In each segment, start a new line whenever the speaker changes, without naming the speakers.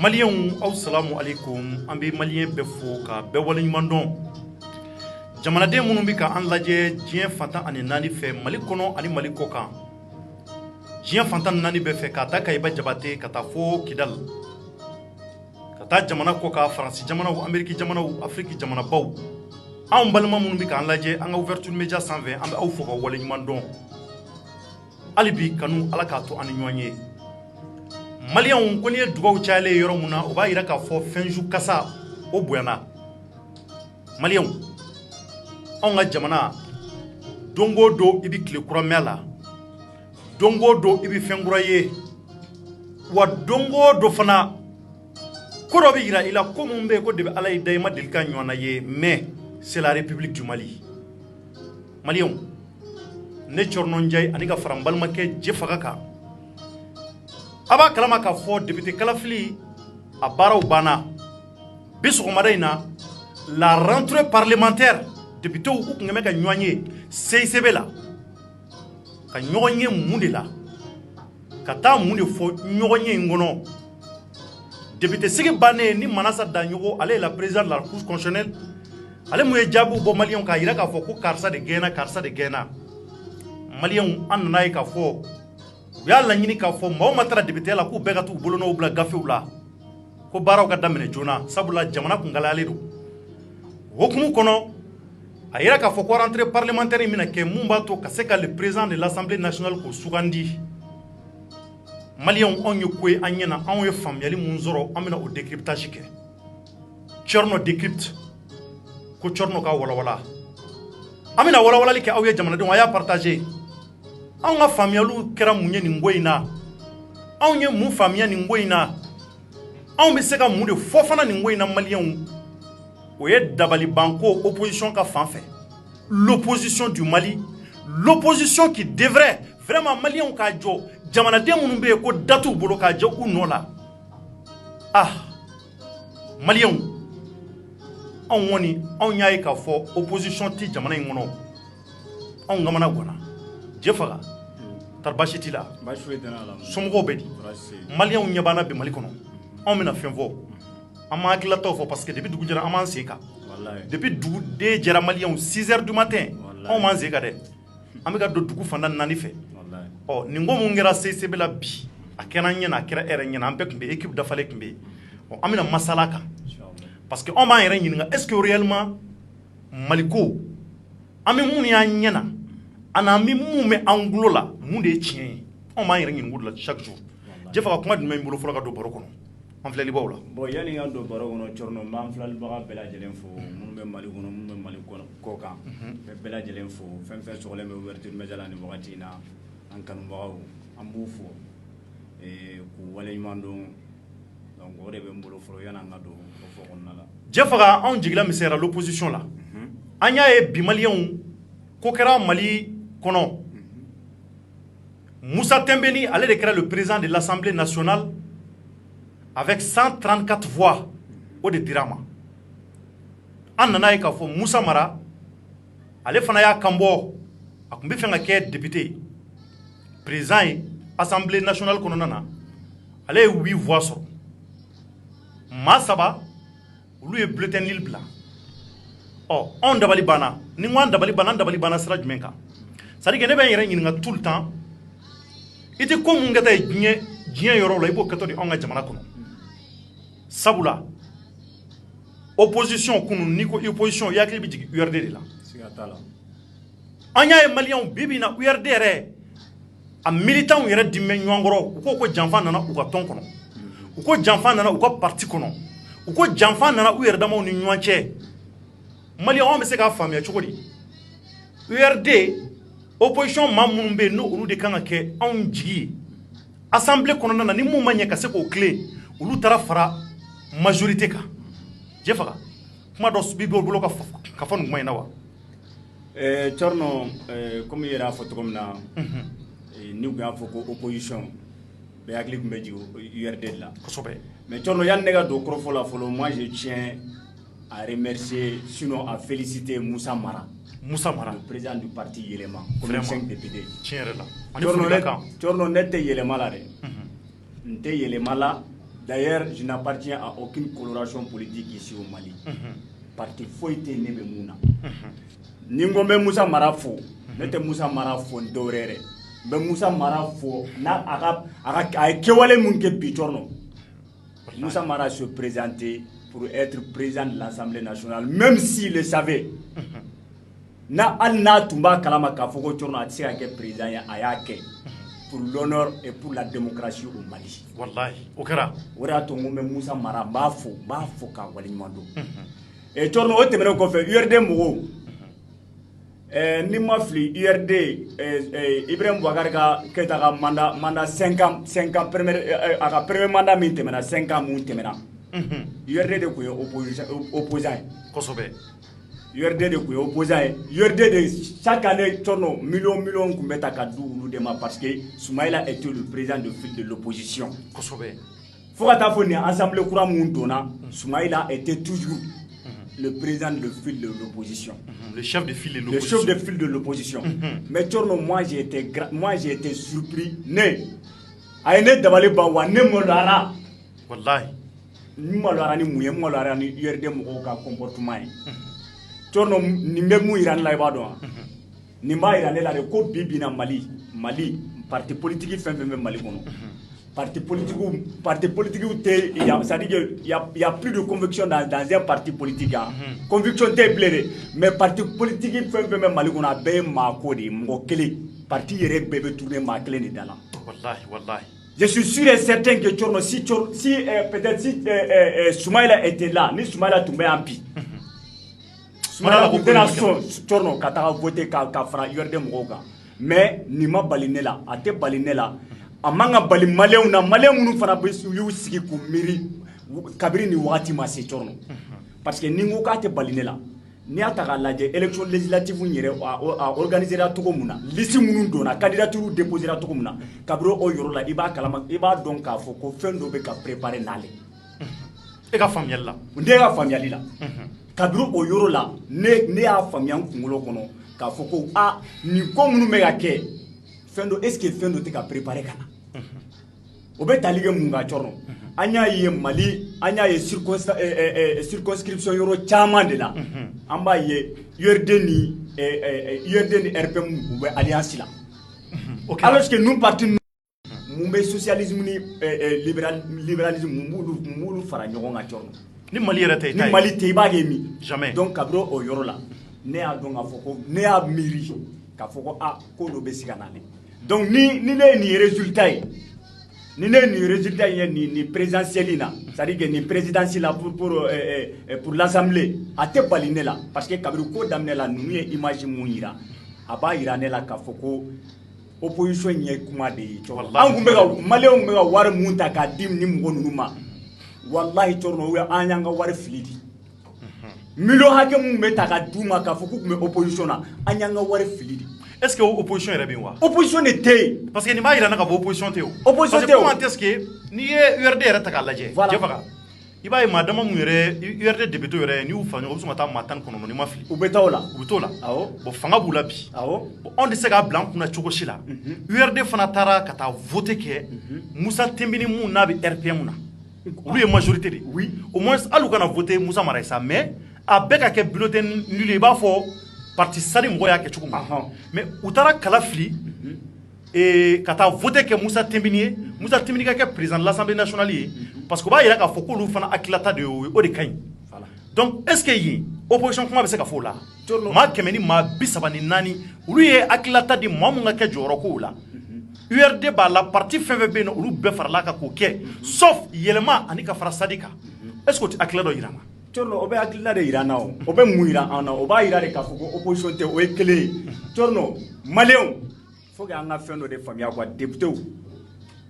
Malien aw salamu alaikum an bɛ malien bɛɛ fo ka bɛɛ waleɲuman dɔn jamanaden minnu bɛ ka an lajɛ diɲɛ fantan ani naani fɛ Mali kɔnɔ ani Mali kɔ kan diɲɛ fantan naani bɛɛ fɛ ka taa Kayiba Jabate ka taa fo Kidal ka taa jamana kɔ kan Faransi jamanaw Ameriki jamanaw Afriki jamanabaw anw balima minnu bɛ ka an lajɛ an ka ouverture media sanfɛ an bɛ aw fo ka waleɲuman dɔn hali bi kanu Ala k'a to an ni ɲɔgɔn ye Maliens ko ni ye dugaw cayalen yɔrɔ mun na o b'a yira k'a fɔ fɛnju kasa o bonyana Maliens anw ka jamana don o don i bɛ tile kura mɛn a la don o don i bɛ fɛn kura ye wa don o don fana ko dɔ bɛ yira i la ko mun bɛ yen ko de bɛ Ala y'i da i ma deli ka ɲɔgɔnna ye mais c'est la République du Mali Maliens ne Cɔrɔnɔ Njayi ani ka fara n balimakɛ Jefaga kan a b'a kalama k'a fɔ député kalafili a baaraw banna bi sɔgɔmada in na la rentrée parlementaire députés u tun bɛ ka ɲɔgɔn ye CICB la ka ɲɔgɔn ye mun de la ka taa mun de fɔ ɲɔgɔn ye in kɔnɔ député sigi bannen ni Manasa Daɲogo ale est la présidente de la Cour constitutionnelle ale mun ye jaabiw bɔ Maliens k'a yira k'a fɔ ko karisa de gɛnna Maliens an nana ye k'a fɔ u y'a laɲini k'a fɔ maa o maa taara député la k'u bɛɛ ka t'u bolonɔw bila gafew la ko baaraw ka daminɛ joona sabula jamana kun gɛlɛyalen don hokumu kɔnɔ a yira k'a fɔ ko rentrée parlementaire in bɛna kɛ mun b'a to ka se ka le président de l'Assemblée nationale k'o sugandi Maliens anw ye ko ye an ɲɛna anw ye faamuyali mun sɔrɔ an bɛna o décryptage kɛ Cɔrɔnɔ décrypte ko Cɔrɔnɔ ka walawala an bɛna walawalali kɛ aw ye jamanadenw a y'a partager anw ka faamuyaliw kɛra mun ye nin ko in na anw ye mun faamuya nin ko in na anw bɛ se ka mun de fɔ fana nin ko in na Maliens o ye dabalibanko opposition ka fan fɛ l'opposition du Mali l'opposition qui devrait vraiment Maliens k'a jɔ jamanaden minnu bɛ yen ko datuw bolo k'a jɛ u nɔ la Maliens anw kɔni anw y'a ye k'a fɔ opposition tɛ jamana in kɔnɔ anw kamana ganna Jefaga tari baasi t'i la somɔgɔw bɛ di Maliens ɲɛ b'an na bi Mali kɔnɔ anw bɛna fɛn fɔ an ma hakililataw fɔ parce que depuis dugu jɛra an m'an sen kan depuis dugu den jɛra Maliens 6 heures du matin anw m'an sen kan dɛ an bɛ ka don dugu fanda naani fɛ nin ko mun kɛra CICB la bi a kɛra an ɲɛna a kɛra e yɛrɛ ɲɛna an bɛɛ tun bɛ équipe dafalen tun bɛ yen an bɛna masala kan parce que anw b'an yɛrɛ ɲininka est-ce que réellement Mali ko an bɛ mun y'an ɲɛna ani an bɛ mun bɛ an tulo la mun de ye tiɲɛ ye anw b'an yɛrɛ ɲininka o de la chaque jour Jefaga kuma jumɛn b'i bolo fɔlɔ ka don baro kɔnɔ an filɛlibaaw la
bon yani ka don baro kɔnɔ Cɔrɔnɔ n b'an filɛlibaga bɛɛ lajɛlen fo minnu bɛ Mali kɔnɔ minnu bɛ Mali kɔ kan bɛɛ lajɛlen fo fɛn fɛn sɔgɔlen bɛ ouverture media la nin wagati in na an kanubagaw an b'u fo k'u waleɲuman dɔn donc o de bɛ n bolo fɔlɔ yani an ka don o fɔ kɔnɔna la
Jefaga anw jigila misɛnyara l'opposition la an y'a ye bi Maliens ko kɛra Mali kɔnɔ Moussa Tembeni ale de kɛra le président de l'Assemblée nationale avec 134 voix o de dira ma an nana ye k'a fɔ Moussa Mara ale fana y'a kanbɔ a tun bɛ fɛ ka kɛ député président ye Assemblée nationale kɔnɔna na ale ye 8 voix sɔrɔ maa 3 olu ye bulletin nul bila anw dabali banna ni n ko an dabali banna sira jumɛn kan c'est à dire que ne bɛ n yɛrɛ ɲininka tout le temps i tɛ ko mun kɛta ye diɲɛ yɔrɔ la i b'o kɛtɔ de anw ka jamana kɔnɔ sabula opposition kunu n'i ko opposition i hakili bɛ jigin URD de la an y'a ye Maliens bi bi in na URD yɛrɛ a militants yɛrɛ di bɛ ɲɔgɔn kɔrɔ u ko janfa nana u ka tɔn kɔnɔ u ko janfa nana u ka parti kɔnɔ u ko janfa nana u yɛrɛ damaw ni ɲɔgɔn cɛ Maliens anw bɛ se k'a faamuya cogo di URD opposition maa minnu bɛ yen n'olu de kan ka kɛ anw jigi ye assemblée kɔnɔna na ni mun ma ɲɛ ka se k'o tilen olu taara fara majorité kan Jefaga kuma dɔ b'i bolo ka fɔ nin kuma in na wa
Cɔrɔnɔ comme i yɛrɛ y'a fɔ cogo min na ni u y'a fɔ ko opposition bɛɛ hakili tun bɛ jigin URD de la
kosɛbɛ
mais Cɔrɔnɔ yani ne ka don kɔrɔfɔ la fɔlɔ moi je tiens à remercier sinon à féliciter Moussa Mara le président du parti Yelema comme 5 députés
tiɲɛ yɛrɛ la
Cɔrɔnɔ ne tɛ yɛlɛma la dɛ n tɛ yɛlɛma la D'ailleurs, je n'appartiens à aucune coloration politique ici au Mali. Parti foité ne be muna. Ningombe Moussa Marafo, n'était Moussa Marafo ndorere. Be Moussa Marafo na aga kewale munke bitorno. Moussa Mara se présentait pour être président de l'Assemblée nationale, même s'il le savait. Na alna tumba kalama ka foko torno atsia ke président ya ayake pour l'honneur et pour la démocratie au Mali.
Wallahi, okara.
Ora to ngombe Moussa Mara bafo ka walimando. Et torno o temere ko fe URD mo. Ni mafli URD Ibrahim Boubacar ka keta ka manda 5 ans premier mandat min temena 5 ans mun temena. URD de ko opposant.
Kosobe.
URD de ko opposant. URD de chaque année torno million kumbeta ka du de ma parce que Soumaïla était le président de file de l'opposition.
Kosobe.
Fokata foni assemblée courant mun dona Soumaïla était toujours le président de file de l'opposition.
Le chef de file de l'opposition.
Le chef de file de l'opposition. Mais torno moi j'ai été surpris né. Aine dabale bawa ne molara.
Wallahi.
Ni molara ni muye molara ni URD mo ka comportement. Torno ni memu iran la ibado. Ni ma iran la ko bibi na Mali parti politique fin Mali kono. Parti politique ça dit que il y a plus de conviction dans un parti politique. Conviction te bléré mais parti politique fin Mali kono be ma ko di mo kele parti yere bebe tourner ma clé ni dala.
Wallahi.
Je suis sûr et certain que Tchorno, si peut-être si Soumaïla était là, ni Soumaïla tombait en pi. Soumaïla Tchorno, quand tu voté Kafra, URD Mouroga. Mais ni ma baliné là, a te baliné là. A manga bali maléon na maléon nous fera yu siki ku miri kabiri ni wati ma se Tchorno. Parce que ni ngoka te baliné là. Ni ataka lajɛ élection législative yɛrɛ a organisé la togo mun na liste minnu donna candidature déposé la togo mun na kabiro o yɔrɔ la i b'a kalama i b'a dɔn k'a fɔ ko fɛn dɔ bɛ ka préparer n'ale
e ka faamuyali la
ne ka faamuyali la kabiro o yɔrɔ la ne y'a faamuya n kunkolo kɔnɔ k'a fɔ ko nin ko minnu bɛ ka kɛ fɛn dɔ est ce que fɛn dɔ tɛ ka préparer ka na o bɛ tali kɛ mun ka Tchorno an y'a ye Mali an y'a ye circonscription yɔrɔ caman de la an b'a ye URD ni RPM u bɛ alliance la alors que nous parti mun bɛ socialisme ni libéralisme mun b'olu fara ɲɔgɔn kan Tchorno
ni Mali yɛrɛ tɛ
ni Mali tɛ i b'a kɛ min
jamais
donc kabiro o yɔrɔ la ne y'a dɔn k'a fɔ ko ne y'a miiri k'a fɔ ko ko dɔ bɛ se ka nale donc ni ne ye nin résultat ye ni ne ni résultat ye ni présidentiel na c'est-à-dire que ni présidentiel la pour l'assemblée a te bali ne la parce que kabiri ko daminɛ la nunu ye image mun yira a b'a yira ne la k'a fɔ ko opposition ye kuma de ye an kun bɛ ka maliyɛnw kun bɛ ka wari mun ta k'a di ni mɔgɔ ninnu ma wallahi Tchorno an y'an ka wari fili di million hakɛ mun bɛ ta ka d'u ma k'a fɔ k'u kun bɛ opposition na an y'an ka wari fili di.
Est-ce que opposition yɛrɛ bɛ yen wa?
Opposition de tɛ yen.
Parce que nin b'a yira na ka fɔ opposition tɛ yen o.
Opposition tɛ o.
Parce que comment est-ce que n'i ye URD yɛrɛ ta k'a lajɛ.
Voilà.
Jɛfaga i b'a ye maa dama mun yɛrɛ URD député yɛrɛ n'i y'u fara ɲɔgɔn u bɛ sɔn ka taa maa 19 n'i ma fili.
U bɛ taa o la.
U bɛ t'o la.
Awɔ.
Bon fanga b'u la bi.
Awɔ.
Bon anw tɛ se k'a bila an kunna cogo si la. URD fana taara ka taa voter kɛ Musa Tembini mun n'a bɛ RPM na. Olu ye majorité de.
Oui.
Au moins hali u kana voter Musa Mara ye sa mais a bɛɛ ka kɛ bulletin nul ye i b'a fɔ parti sadi mɔgɔ y'a kɛ cogo min. Mais u taara kala fili. Ka taa voter kɛ Musa Tembini ye Musa Tembini ka kɛ président de l'Assemblée nationale ye parce que u b'a yira k'a fɔ k'olu fana hakilata de y'o ye o de ka ɲi. Donc est ce que yen opposition kuma bɛ se ka fɔ o la maa 100 ni maa 34 olu ye hakilata di maa mun ka kɛ jɔyɔrɔ kow la URD b'a la parti fɛn fɛn bɛ yen nɔ olu bɛɛ farala kan k'o kɛ sauf yɛlɛma ani ka fara sadi kan est ce que o tɛ hakilila dɔ yira n na.
Tchorno o bɛ hakilila de yira n na o bɛ mun yira an na o b'a yira de k'a fɔ ko opposition tɛ o ye kelen ye Tchorno maliyɛnw faut que an ka fɛn dɔ de faamuya quoi député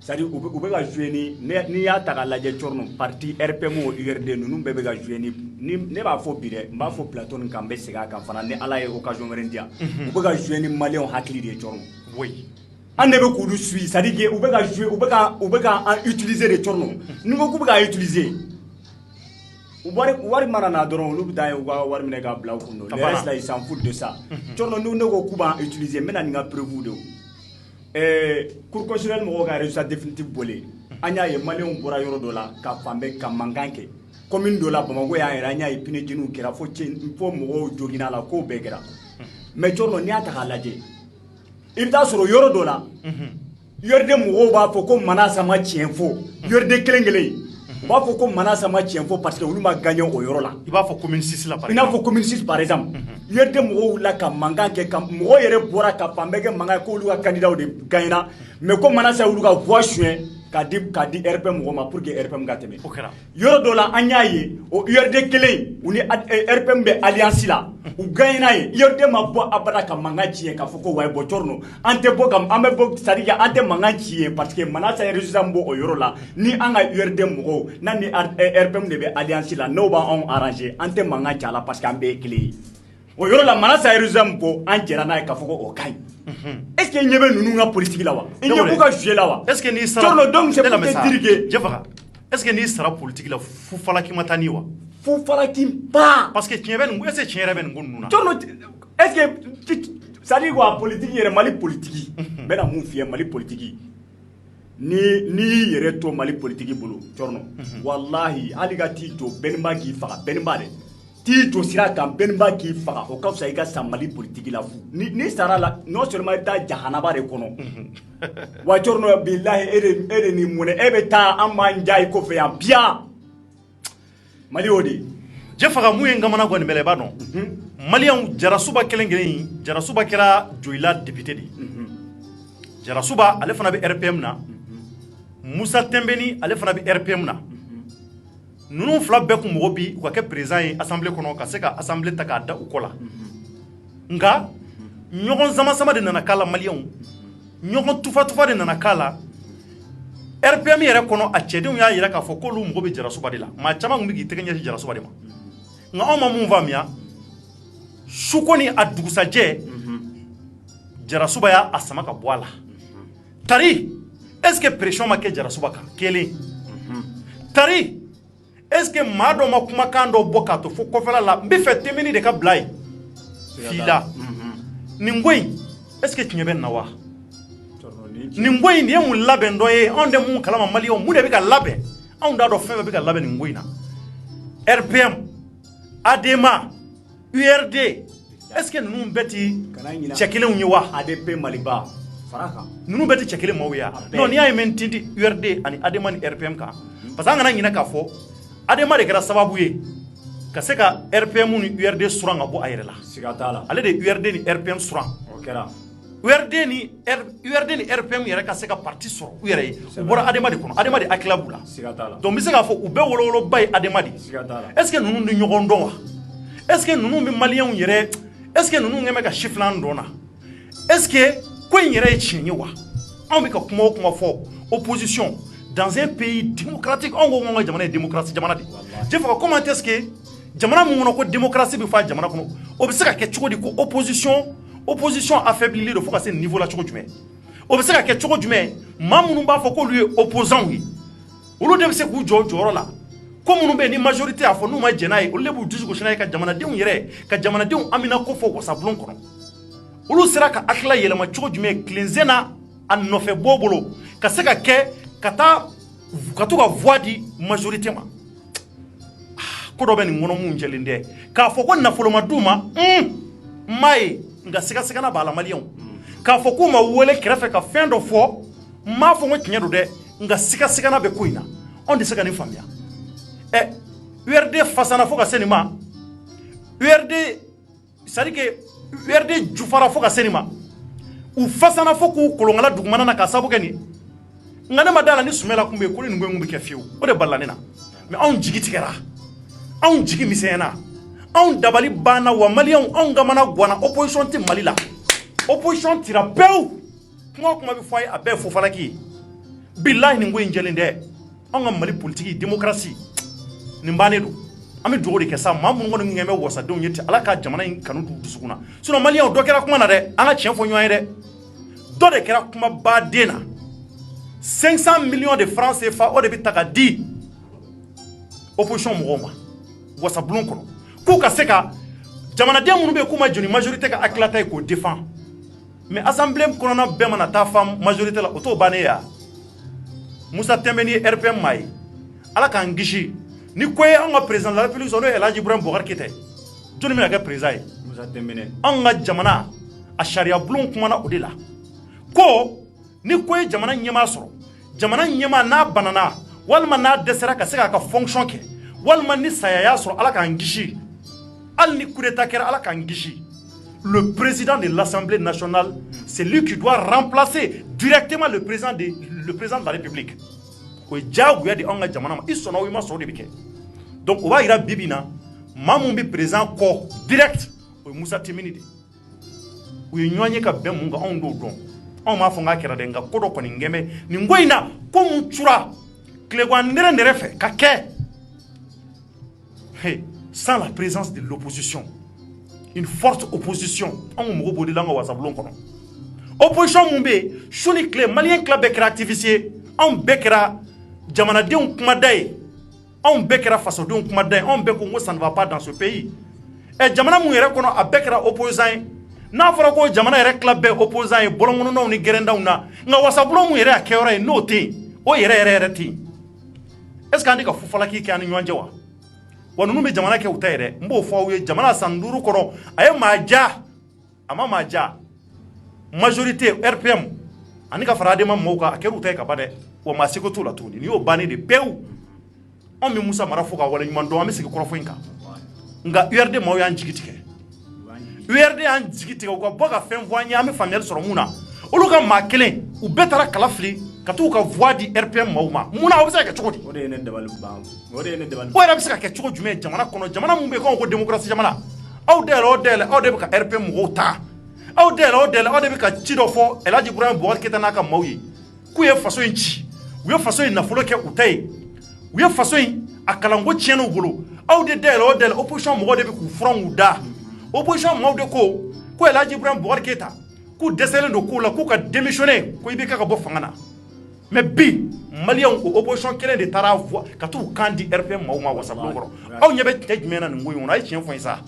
c'est-à-dire u bɛ ka jouer n'i y'a ta k'a lajɛ Tchorno parti RPM o URD ninnu bɛɛ bɛ ka jouer ni ne b'a fɔ bi dɛ n b'a fɔ plateau nin kan n bɛ segin a kan fana ni Ala ye occasion wɛrɛ di yan u bɛ ka jouer ni maliyɛnw hakili de ye Tchorno.
Oui.
An de bɛ k'olu suit c'est-à-dire que u bɛ ka jouer u bɛ ka an utiliser de Tchorno ni ko k'u bɛ ka utiliser wari mana na dɔrɔn olu bɛ taa u ka wari minɛ k'a bila u kun le reste là ils s'en foutent de ça Tchorno n'u ne ko k'u b'an utiliser n bɛ na nin ka preuve de o cour constitutionnelle mɔgɔw ka résultat définitif bɔlen anya ye malien bora yoro dola ka fambe ka manganke commune dola Bamako ya era anya ipine jinu kera fo mo jogina la ko be kera mais jorno ni ata halaje ibda soro yoro dola yorde mo ba fo ko manasa ma tienfo yorde kelengele ba fo ko manasa ma tienfo parce que olu ma gagné o yoro la
il va fo commune 6 la par
exemple il faut commune 6 par exemple yorde mo la ka manganke ka mo yere bora ka fambe ke manga ko olu ka candidat de gagna mais ko manasa olu ka voix chouin kadi RPM ngoma pour que RPM gateme yoro dola anyaye o URD kele uni RPM be alliance la u gayna ye yorde mabo abada ka mangachi ka foko way bo torno ante bo kam ambe bo sadiya ante mangachi parce que manasa résultat mbo o yoro la ni anga URD mbo nani RPM de be alliance la no ba on arranger ante mangachi la parce que ambe kele o yoro la manasa résultat mbo anjera na ka foko o kay est-ce que n'y avait nous une politique là-bas? Il n'y a pas de jouer là-bas.
Est-ce que ni sera
donc c'est pour te dire que
est-ce que ni sera politique là fou fala ki matani wa?
Fou fala ki pas
parce que tiens ben est-ce que tiens ben ngununa?
Est-ce que ça dit quoi politique il Mali politique. Ben na mon fier Mali politique. Ni reto Mali politique bolo. Torno. Wallahi aligati to benba ki fara benba de. Ti to sira kan benba ki faga o ka fisa I ka sa Mali politique la fu ni sara la non seulement ta jahanaba de kono wa jorno billahi ere ni mune ebe ta amanja I ko fe ya bia Mali odi
je faga mu yenga mana goni bele ba non Malian jarasuba kelengelen jarasuba kera joila député di jarasuba ale fana be RPM na Musa Tembeni ale fana be RPM na nous fla be ko mo bi ko ke président assemblée kono ka se ka assemblée ta ka da ukola nga nyogon sama de nana kala malien nyogon tufa de nana kala RPM yere kono a chedin ya yira ka fo ko lu mo be jara suba de la ma chama ngumi gi tegenya jara suba de ma nga o ma mu vamia sukoni adugusa je jara suba ya asama ka boala tari est-ce que pression ma ke jara suba ka kele tari est-ce que mado makuma kando bokato fo kofela la mbi fe temini de ka blay fila ningoy est-ce que tinyebe nawa ningoy ndiye mu labe ndoye onde mu kalama mali o mu de be ka labe on da do fe be ka labe ningoy na RPM ADEMA URD est-ce que nous beti chekele unyiwa
ADP Maliba faraka
nous beti chekele mawya non ni ay mentindi URD ani ADEMA ni RPM ka parce que ngana nyina ka fo Adema de kɛra sababu ye ka se ka RPM ni URD suran ka bɔ a yɛrɛ la
siga t'a la
ale de URD ni RPM suran
o kɛra
URD ni RPM yɛrɛ ka se ka parti sɔrɔ u yɛrɛ ye u bɔra Adema de kɔnɔ Adema de hakilila b'u la
siga t'a la
donc n bɛ se k'a fɔ u bɛɛ wolowoloba ye Adema de
siga t'a la
est-ce que ninnu bɛ ɲɔgɔn dɔn wa est-ce que ninnu bɛ maliyɛnw yɛrɛ est-ce que ninnu kɛn bɛ ka sifilan dɔn na est-ce que ko in yɛrɛ ye tiɲɛ ye wa anw bɛ ka kuma o kuma fɔ opposition dans un pays démocratique on go nga jamana démocratie jamana di je fa comment est-ce que jamana mu ngono ko démocratie bi fa jamana kono o bi se ka ke choko di ko opposition affaibli le fo ka se niveau la choko jume o bi se ka ke choko jume mamunu ba fo ko lui opposant wi o lo de se ku joro la ko munu be ni majorité a fo nu ma jenai o le bu dusu ko shinai ka jamana de yere ka jamana de amina ko fo ko sablon kono o lo sera ka akla yele ma choko jume cleansena an no fe bobolo ka se ka ke kata ka voix di majorité ma ko do ben ngono mun jelinde ka fo ko na foloma duma mai nga sika na bala malion ka fo ko ma wole krefe ka fendo fo ma fo ngo kinyedo de nga sika na be koina on de sika ni famia URD fasana fo ka senima URD sari ke URD jufara fo ka senima u fasana fo ko kolongala dugumana na ka sabu keni ngana madala ni sumela kumbe ko ni ngwe ke fiu o de ballanina mais on jigi tigera on jigi misena on dabali bana wa malion on gamana gwana opposition ti malila opposition tira peu kuma bi foy abe fo falaki billahi ni ngwe njelinde on ngam mali politique démocratie ni mbane do ami dogori ke sa mamu ngono ngeme wosa don yeti alaka jamana in kanu du sukuna sinon malion do kera kuma na de anga chien fo nyoy de do de kera kuma ba dena 500 millions de francs CFA au début taka di opposition mugoma wasa blon kono ko ka seka jamana de munu be kuma joni majorité ka aklata ko défend mais assemblée kono na be mana ta fam majorité la auto baneya Musa Tembeni RPM mai ala k'an kisi ni ko ye an ka président de la République n'o ye El Hadji Ibrahima Boubacar Keïta jɔnni bɛna kɛ président ye
Musa Tembene
an ka jamana a sariya bulon kumana o de la ko ni ko ye jamana ɲɛmaa sɔrɔ jamana ɲɛmaa n'a banana walima n'a dɛsɛra ka se k'a ka fonction kɛ walima ni saya y'a sɔrɔ ala k'an kisi hali ni coup d'état kɛra ala k'an kisi le président de l'Assemblée nationale c'est lui qui doit remplacer directement le président de la République o ye diyagoya de an ka jamana ma i sɔnna o i ma sɔn o de bɛ kɛ donc o b'a jira bi bi in na maa mun bɛ président kɔ direct o ye Musa Tembeni de u ye ɲɔgɔn ye ka bɛn mun kan anw t'o dɔn anw m'a fɔ n k'a kɛra dɛ nka ko dɔ kɔni n gɛnbɛ nin ko in na ko mun cura tilegan nɛrɛ fɛ ka kɛ sans la présence de l'opposition une forte opposition anw ko mɔgɔ b'o de la an ka wasabulon kɔnɔ opposition mun bɛ yen su ni tile maliyɛn tila bɛɛ kɛra activiste ye anw bɛɛ kɛra jamanadenw kumada ye anw bɛɛ kɛra fasodenw kumada ye anw bɛɛ ko n ko ça ne va pas dans ce pays jamana mun yɛrɛ kɔnɔ a bɛɛ kɛra opposant ye n'a fɔra ko jamana yɛrɛ tila bɛɛ opposant ye bɔlɔnkɔnɔnaw ni gɛrɛndaw na nka wasabulon mun yɛrɛ a kɛyɔrɔ ye n'o tɛ yen o yɛrɛ tɛ yen est ce que an tɛ ka fufalaki kɛ an ni ɲɔgɔn cɛ wa wa ninnu bɛ jamana kɛ u ta yɛrɛ n b'o fɔ aw ye jamana san 5 kɔnɔ a ye maa ja a ma maa ja majorité RPM ani ka fara adama mɔgɔw kan a kɛra u ta ye ka ban dɛ wa maa seko t'o la tuguni ni y'o bannen de pewu anw bɛ Musa mara fo ka waleɲuman dɔn an bɛ segin kɔrɔfɔ in kan nka URD maaw y'an jigi tigɛ URD y'an jigi tigɛ u ka bɔ ka fɛn fɔ an ye an bɛ faamuyali sɔrɔ mun na olu ka maa kelen u bɛɛ taara kala fili ka t'u ka voix di RPM maaw ma mun na o bɛ se ka kɛ cogo di
o de ye ne dabali ban o
yɛrɛ bɛ se ka kɛ cogo jumɛn jamana kɔnɔ jamana mun bɛ yen ko démocratie jamana aw dayɛlɛ aw de bɛ ka RPM mɔgɔw ta aw dayɛlɛ aw de bɛ ka ci dɔ fɔ El Hadji Ibrahima Boubacar Keïta n'a ka maaw ye k'u ye faso in ci u ye faso in nafolo kɛ u ta ye u ye faso in a kalanko tiɲɛna u bolo aw de dayɛlɛ opposition mɔgɔw de bɛ k'u furanw da opposition maaw de ko El Hadji Ibrahima Boubacar Keïta k'u dɛsɛlen don k'u la k'u ka démissionner ko IBK ka bɔ fanga na mais bi maliyɛnw o opposition kelen de taara ka t'u kan di RPM maaw ma wasabulon kɔrɔ aw ɲɛ bɛ cɛ jumɛn na nin ko in kɔnɔ a ye tiɲɛ fɔ n ye sa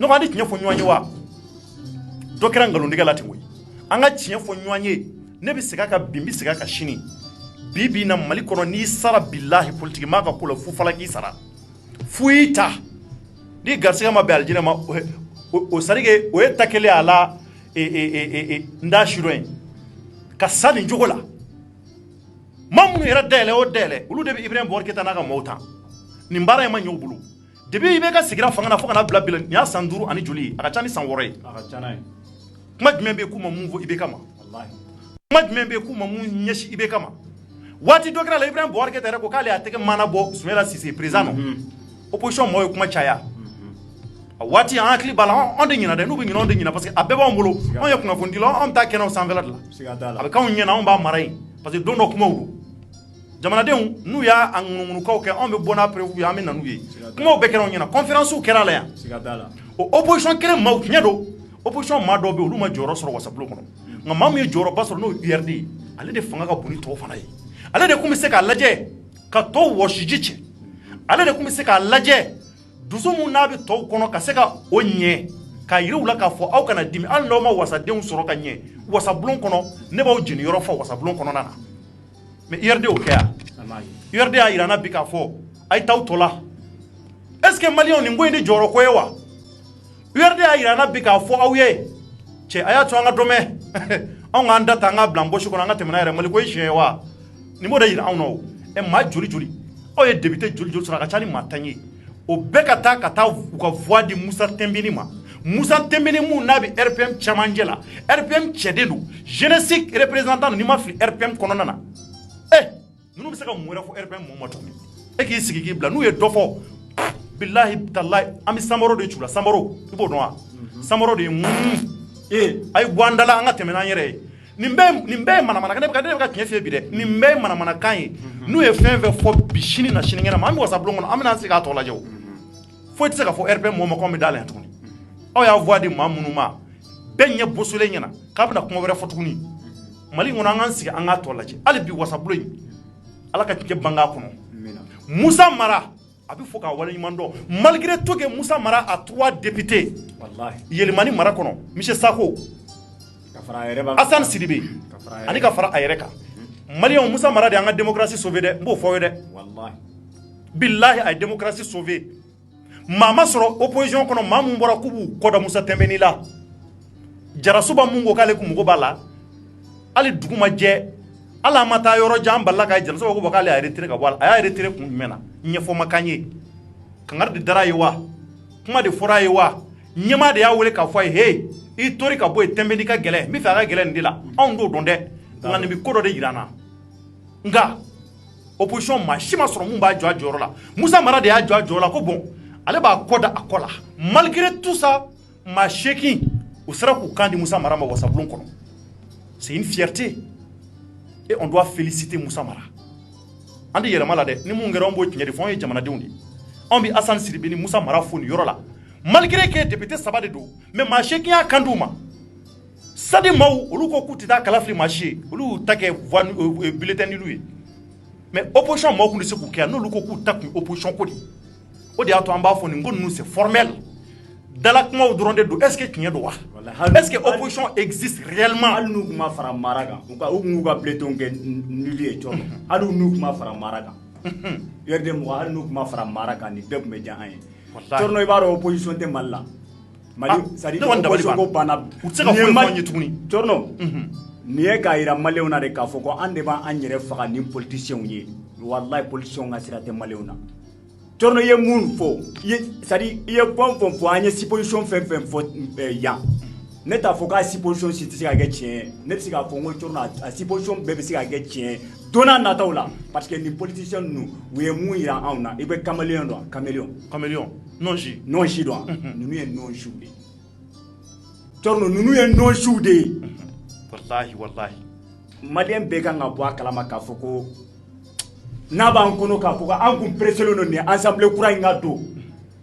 ne ko an tɛ tiɲɛ fɔ ɲɔgɔn ye wa dɔ kɛra nkalontigɛ la ten koyi an ka tiɲɛ fɔ ɲɔgɔn ye ne bɛ segin a kan bi n bɛ segin a kan sini bi bi in na Mali kɔnɔ n'i sara bilahi politique maa ka ko la fufala k'i sara fo y'i ta ni garisɛgɛ ma bɛn alijinɛ ma o sarike o ye ta kelen a la n da sidɔn ye ka sa nin cogo la maa minnu yɛrɛ dayɛlɛ o dayɛlɛ olu de bɛ Ibrahima Boubacar Keïta n'a ka maaw ta nin baara in ma ɲɛ u bolo depuis IBK sigira fanga na fo ka n'a bila nin y'a san 5 ani joli ye a ka ca ni san 6 ye kuma jumɛn bɛ yen k'u ma mun fɔ IBK ma kuma jumɛn bɛ yen k'u ma mun ɲɛsin IBK ma waati dɔ kɛra la Ibrahima Boubacar Keïta yɛrɛ ko k'ale y'a tɛgɛ mana bɔ Soumaïla Cissé président nɔ opposition mɔgɔw ye kuma caya a waati an hakili b'a la anw de ɲɛna dɛ n'u bɛ ɲinɛ anw de ɲɛna parce que a bɛɛ b'anw bolo anw ye kunnafonidilaw anw bɛ taa kɛnɛw sanfɛla de la a bɛ k'anw ɲɛna anw b'a mara yen parce que don dɔ kumaw don jamanadenw n'u y'a ŋunuŋunukaw kɛ anw bɛ bɔ n'a preuve ye an bɛ na n'u ye kumaw bɛɛ kɛra anw ɲɛna conférencew kɛra a la yan o opposition kelen maaw tiɲɛ don opposition maa dɔw bɛ yen olu ma jɔyɔrɔ sɔrɔ wasabulon kɔnɔ nka maa min ye jɔyɔrɔba sɔrɔ n'o ye URD ye ale de fanga ka bon ni tɔw fana ye ale de tun bɛ se k'a lajɛ ka tɔw wɔsiji cɛ ale de tun bɛ se k'a lajɛ dusu mun n'a bɛ tɔw kɔnɔ ka se ka o ɲɛ k'a yira u la k'a fɔ aw kana dimi hali n'aw ma wasadenw sɔrɔ ka ɲɛ wasabulon kɔnɔ ne b'aw jeni yɔrɔ fɔ wasabulon kɔnɔna na mais URD o kɛ yan URD y'a yira n na bi k'a fɔ a ye t'aw tɔ la est ce que maliyɛnw nin ko in de jɔyɔrɔ ko ye wa URD y'a yira n na bi k'a fɔ aw ye cɛ a y'a to an ka dɔmɛ anw k'an da ta an ka bila an bɔsi kɔnɔ an ka tɛmɛ n'a yɛrɛ Mali ko ye tiɲɛ ye wa nin b'o de yira anw na o maa joli aw ye député joli sɔrɔ a ka ca ni maa 10 ye o bɛɛ ka taa u ka voix di Musa Tembeni ma Musa Tembeni mun n'a bɛ RPM cɛmancɛ la RPM cɛden don jeunesse représentant n'i ma fili RPM kɔnɔna na ninnu bɛ se ka mun wɛrɛ fɔ RPM mɔgɔw ma tuguni e k'i sigi k'i bila n'u ye dɔ fɔ bilahi talahi an bɛ Samaro de cula Samaro i b'o dɔn wa Samaro de ye a ye bɔ an da la an ka tɛmɛ n'an yɛrɛ ye nin bɛɛ ye manamanakan ne bɛ ka tiɲɛ f'i ye bi dɛ nin bɛɛ ye manamanakan ye n'u ye fɛn fɛn fɔ bi sini na sinikɛnɛ ma an bɛ wasabulon kɔnɔ an bɛna se k'a tɔ lajɛ o foyi tɛ se ka fɔ RPM mɔgɔw ma k'anw bɛ da la yan tuguni aw y'a voix di maa minnu ma bɛɛ ɲɛ bosolen ɲɛna k'a bɛna kuma wɛrɛ fɔ tuguni Mali kɔnɔ an k'an sigi an k'a tɔ lajɛ hali bi wasabulon in Ala ka tiɲɛ bang'a kɔnɔ Musa Mara a bɛ fɔ k'a waleɲuman dɔn malgré tout que Musa Mara a 3 députés Yɛlɛmani mara kɔnɔ Monsieur Sako Assane Sidibe ani ka fara a yɛrɛ kan malien Moussa Mara de an ka démocratie sauvé dɛ n b'o fɔ aw ye dɛ
wallahi
billahi a ye démocratie sauvé maa ma sɔrɔ opposition kɔnɔ maa mun bɔra k'u b'u kɔda Musa Tɛnbɛni la Jarasuba mun ko k'ale kun mago b'a la hali dugu ma jɛ hali a ma taa yɔrɔ jan an balila k'a ye Jarasuba ko k'ale y'a retiré ka bɔ a la a y'a retiré kun jumɛn na ɲɛfɔ ma k'an ye kangari de dara a ye wa kuma de fɔra a ye wa ɲɛmaa de y'a wele k'a fɔ a ye hey i tori ka bɔ yen Tɛnbɛni ka gɛlɛn n bɛ fɛ a ka gɛlɛn nin de la anw t'o dɔn dɛ nka nin bɛ ko dɔ de jira an na nka opposition maa si ma sɔrɔ mun b'a jɔ a jɔyɔrɔ la Musa Mara de y'a jɔ a jɔyɔrɔ la ko bon ale b'a kɔ da a kɔ la malgré tout ça maa 8 u sera k'u kan di Musa Mara ma wasabulon kɔnɔ c'est une fierté et on doit féliciter Musa Mara an tɛ yɛlɛma la dɛ ni mun kɛra an b'o tiɲɛ de fɔ anw ye jamanadenw de anw bɛ Assane Siribe ni Musa Mara fo nin yɔrɔ la malgré que député 3 de don mais maa 8 y'a kan d'u ma sadi maaw olu ko k'u tɛ taa kala fili maa si ye olu y'u ta kɛ bulletin nilu ye mais opposition maaw kun tɛ se k'u kɛ n'olu ko k'u ta kun opposition ko de o de y'a to an b'a fɔ nin ko ninnu c'est formel dala kumaw dɔrɔn de don est-ce que tiɲɛ don wa est-ce que opposition existe réellement
hali n'u kuma fara mara kan u kun y'u ka bulletin kɛ nilu ye cɔrɔ hali n'u kuma fara mara kan yɛrɛ de mɔgɔ hali n'u kuma fara mara kan nin bɛɛ kun bɛ diya an ye cɔrɔ i b'a dɔn opposition tɛ Mali la Mali c'est-à-dire opposition ko banna
u tɛ se ka foyi fɔ an ye tuguni
cɔrɔ nin ye k'a yira maliyɛnw na de k'a fɔ ko an de b'an yɛrɛ faga ni politiciens ye wallahi politiciens ka sira tɛ maliyɛnw na cɔrɔ i ye mun fɔ c'est-à-dire i ye fɛn fɛn fɔ an ye supposition fɛn fɛn fɔ yan ne t'a fɔ k'a supposition si tɛ se ka kɛ tiɲɛ ye ne bɛ se k'a fɔ n ko cɔrɔ a supposition bɛɛ bɛ se ka kɛ tiɲɛ ye don n'a nataw la parce que nin politiciens ninnu u ye mun yira anw na i bɛ caméléon dɔn caméléon non-si dɔn wa ninnu ye non-siw de ye cɔrɔ ninnu ye non-siw de ye
wallahi
maliyɛn bɛɛ kan ka bɔ a kalama k'a fɔ ko n'a b'an kɔnɔ k'a fɔ k'an kun pressélen don nin assemblée kura in ka don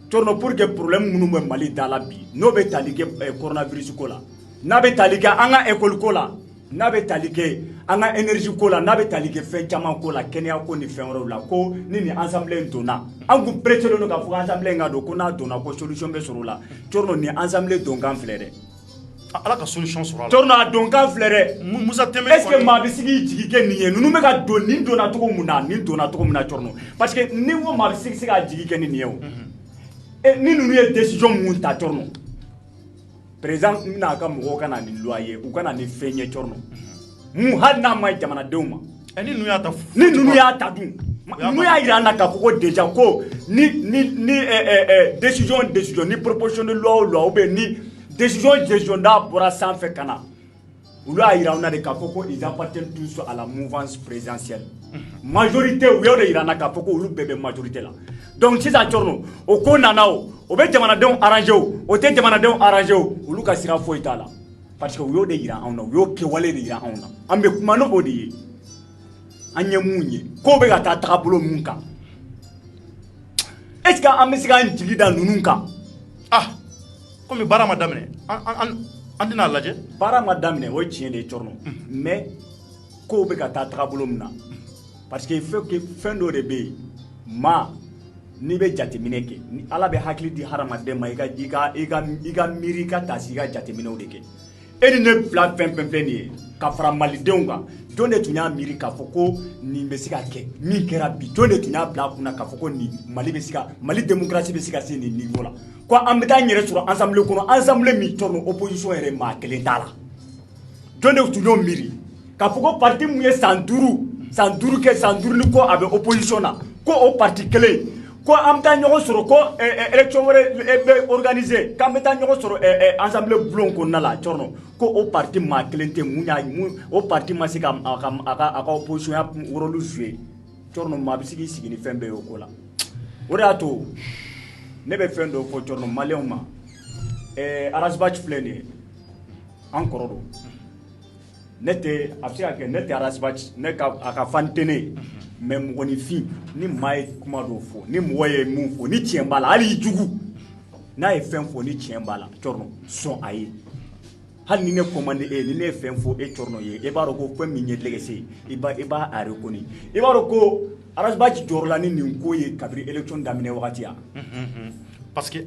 cɔrɔ pour que problème minnu bɛ Mali da la bi n'o bɛ tali kɛ coronavirus ko la n'a bɛ tali kɛ an ka école ko la n'a bɛ tali kɛ an ka énergie ko la n'a bɛ tali kɛ fɛn caman ko la kɛnɛya ko ni fɛn wɛrɛw la ko ni nin assemblée in donna an kun pressélen don k'a fɔ ko assemblée in ka don ko n'a donna ko solution bɛ sɔrɔ o la cɔrɔ nin assemblée donkan filɛ dɛ
ala ka solution sɔrɔ a la
cɔrɔ a donkan filɛ dɛ
Musa Tɛnbɛni
est-ce que maa bɛ se k'i jigi kɛ nin ye ninnu bɛ ka don nin donna cogo mun na nin donna cogo min na cɔrɔ parce que ni ko maa bɛ se k'a jigi kɛ nin ye o ni ninnu ye décision mun ta cɔrɔ président n'a ka mɔgɔw ka na ni loi ye u ka na ni fɛn ye cɔrɔ mun hali n'a ma ɲi jamanadenw ma
ni ninnu y'a ta
ni ninnu y'a ta dun ninnu y'a jira an na k'a fɔ ko déjà ko ni décision ni proposition de loi o loi ou bien ni décision n'a bɔra sanfɛ ka na olu y'a jira an na de k'a fɔ ko ils appartiennent tous à la mouvance présidentielle majorité u y'o de jira an na k'a fɔ ko olu bɛɛ bɛ majorité la donc sisan cɔrɔ o ko nana o bɛ jamanadenw arrangé o tɛ jamanadenw arrangé olu ka sira foyi t'a la parce que u y'o de jira anw na u y'o kɛwale de jira anw na an bɛ kuma n'o de ye an ye mun ye k'o bɛ ka taa tagabolo mun kan est-ce que an bɛ se k'an jigi da ninnu kan
komi baara ma daminɛ an tɛna a lajɛ
baara ma daminɛ o ye tiɲɛ de ye cɔrɔ mais k'o bɛ ka taa tagabolo min na parce que fɛn dɔ de bɛ yen maa n'i bɛ jateminɛ kɛ ni ala bɛ hakili di hadamaden ma i ka miiri i ka taasi i ka jateminɛw de kɛ e ni ne fila fɛn nin ye ka fara malidenw kan jɔn de tun y'a miiri k'a fɔ ko nin bɛ se ka kɛ min kɛra bi jɔn de tun y'a bila a kunna k'a fɔ ko nin Mali démocratie bɛ se ka se nin niveau la ko an bɛ taa n yɛrɛ sɔrɔ assemblée kɔnɔ assemblée min cɔrɔ opposition yɛrɛ maa kelen t'a la jɔn de tun y'o miiri k'a fɔ ko parti mun ye san duuru kɛ san duuru ni ko a bɛ opposition na ko o parti kelen ko an bɛ taa ɲɔgɔn sɔrɔ ko élection wɛrɛ bɛ organiser k'an bɛ taa ɲɔgɔn sɔrɔ assemblée bulon kɔnɔna la cɔrɔ ko o parti maa kelen tɛ mun o parti ma se ka a ka opposition ya rôle jouer cɔrɔ maa bɛ se k'i sigi ni fɛn bɛɛ ye o ko la o de y'a to ne bɛ fɛn dɔ fɔ cɔrɔ maliyɛnw ma Arasbachi filɛ nin ye an kɔrɔ don ne tɛ a bɛ se ka kɛ ne tɛ Arasbachi a ka fan tɛ ne ye mais mɔgɔninfin ni maa ye kuma dɔ fɔ ni mɔgɔ ye mun fɔ ni tiɲɛ b'a la hali i jugu n'a ye fɛn fɔ ni tiɲɛ b'a la cɔrɔ sɔn a ye hali ni ne commande ni ne ye fɛn fɔ e cɔrɔ ye e b'a dɔn ko fɛn min ye lɛgɛse i b'a reconnu i b'a dɔn ko Arasbachi jɔyɔrɔ la ni nin ko ye kabiri élection daminɛ wagati ya
parce que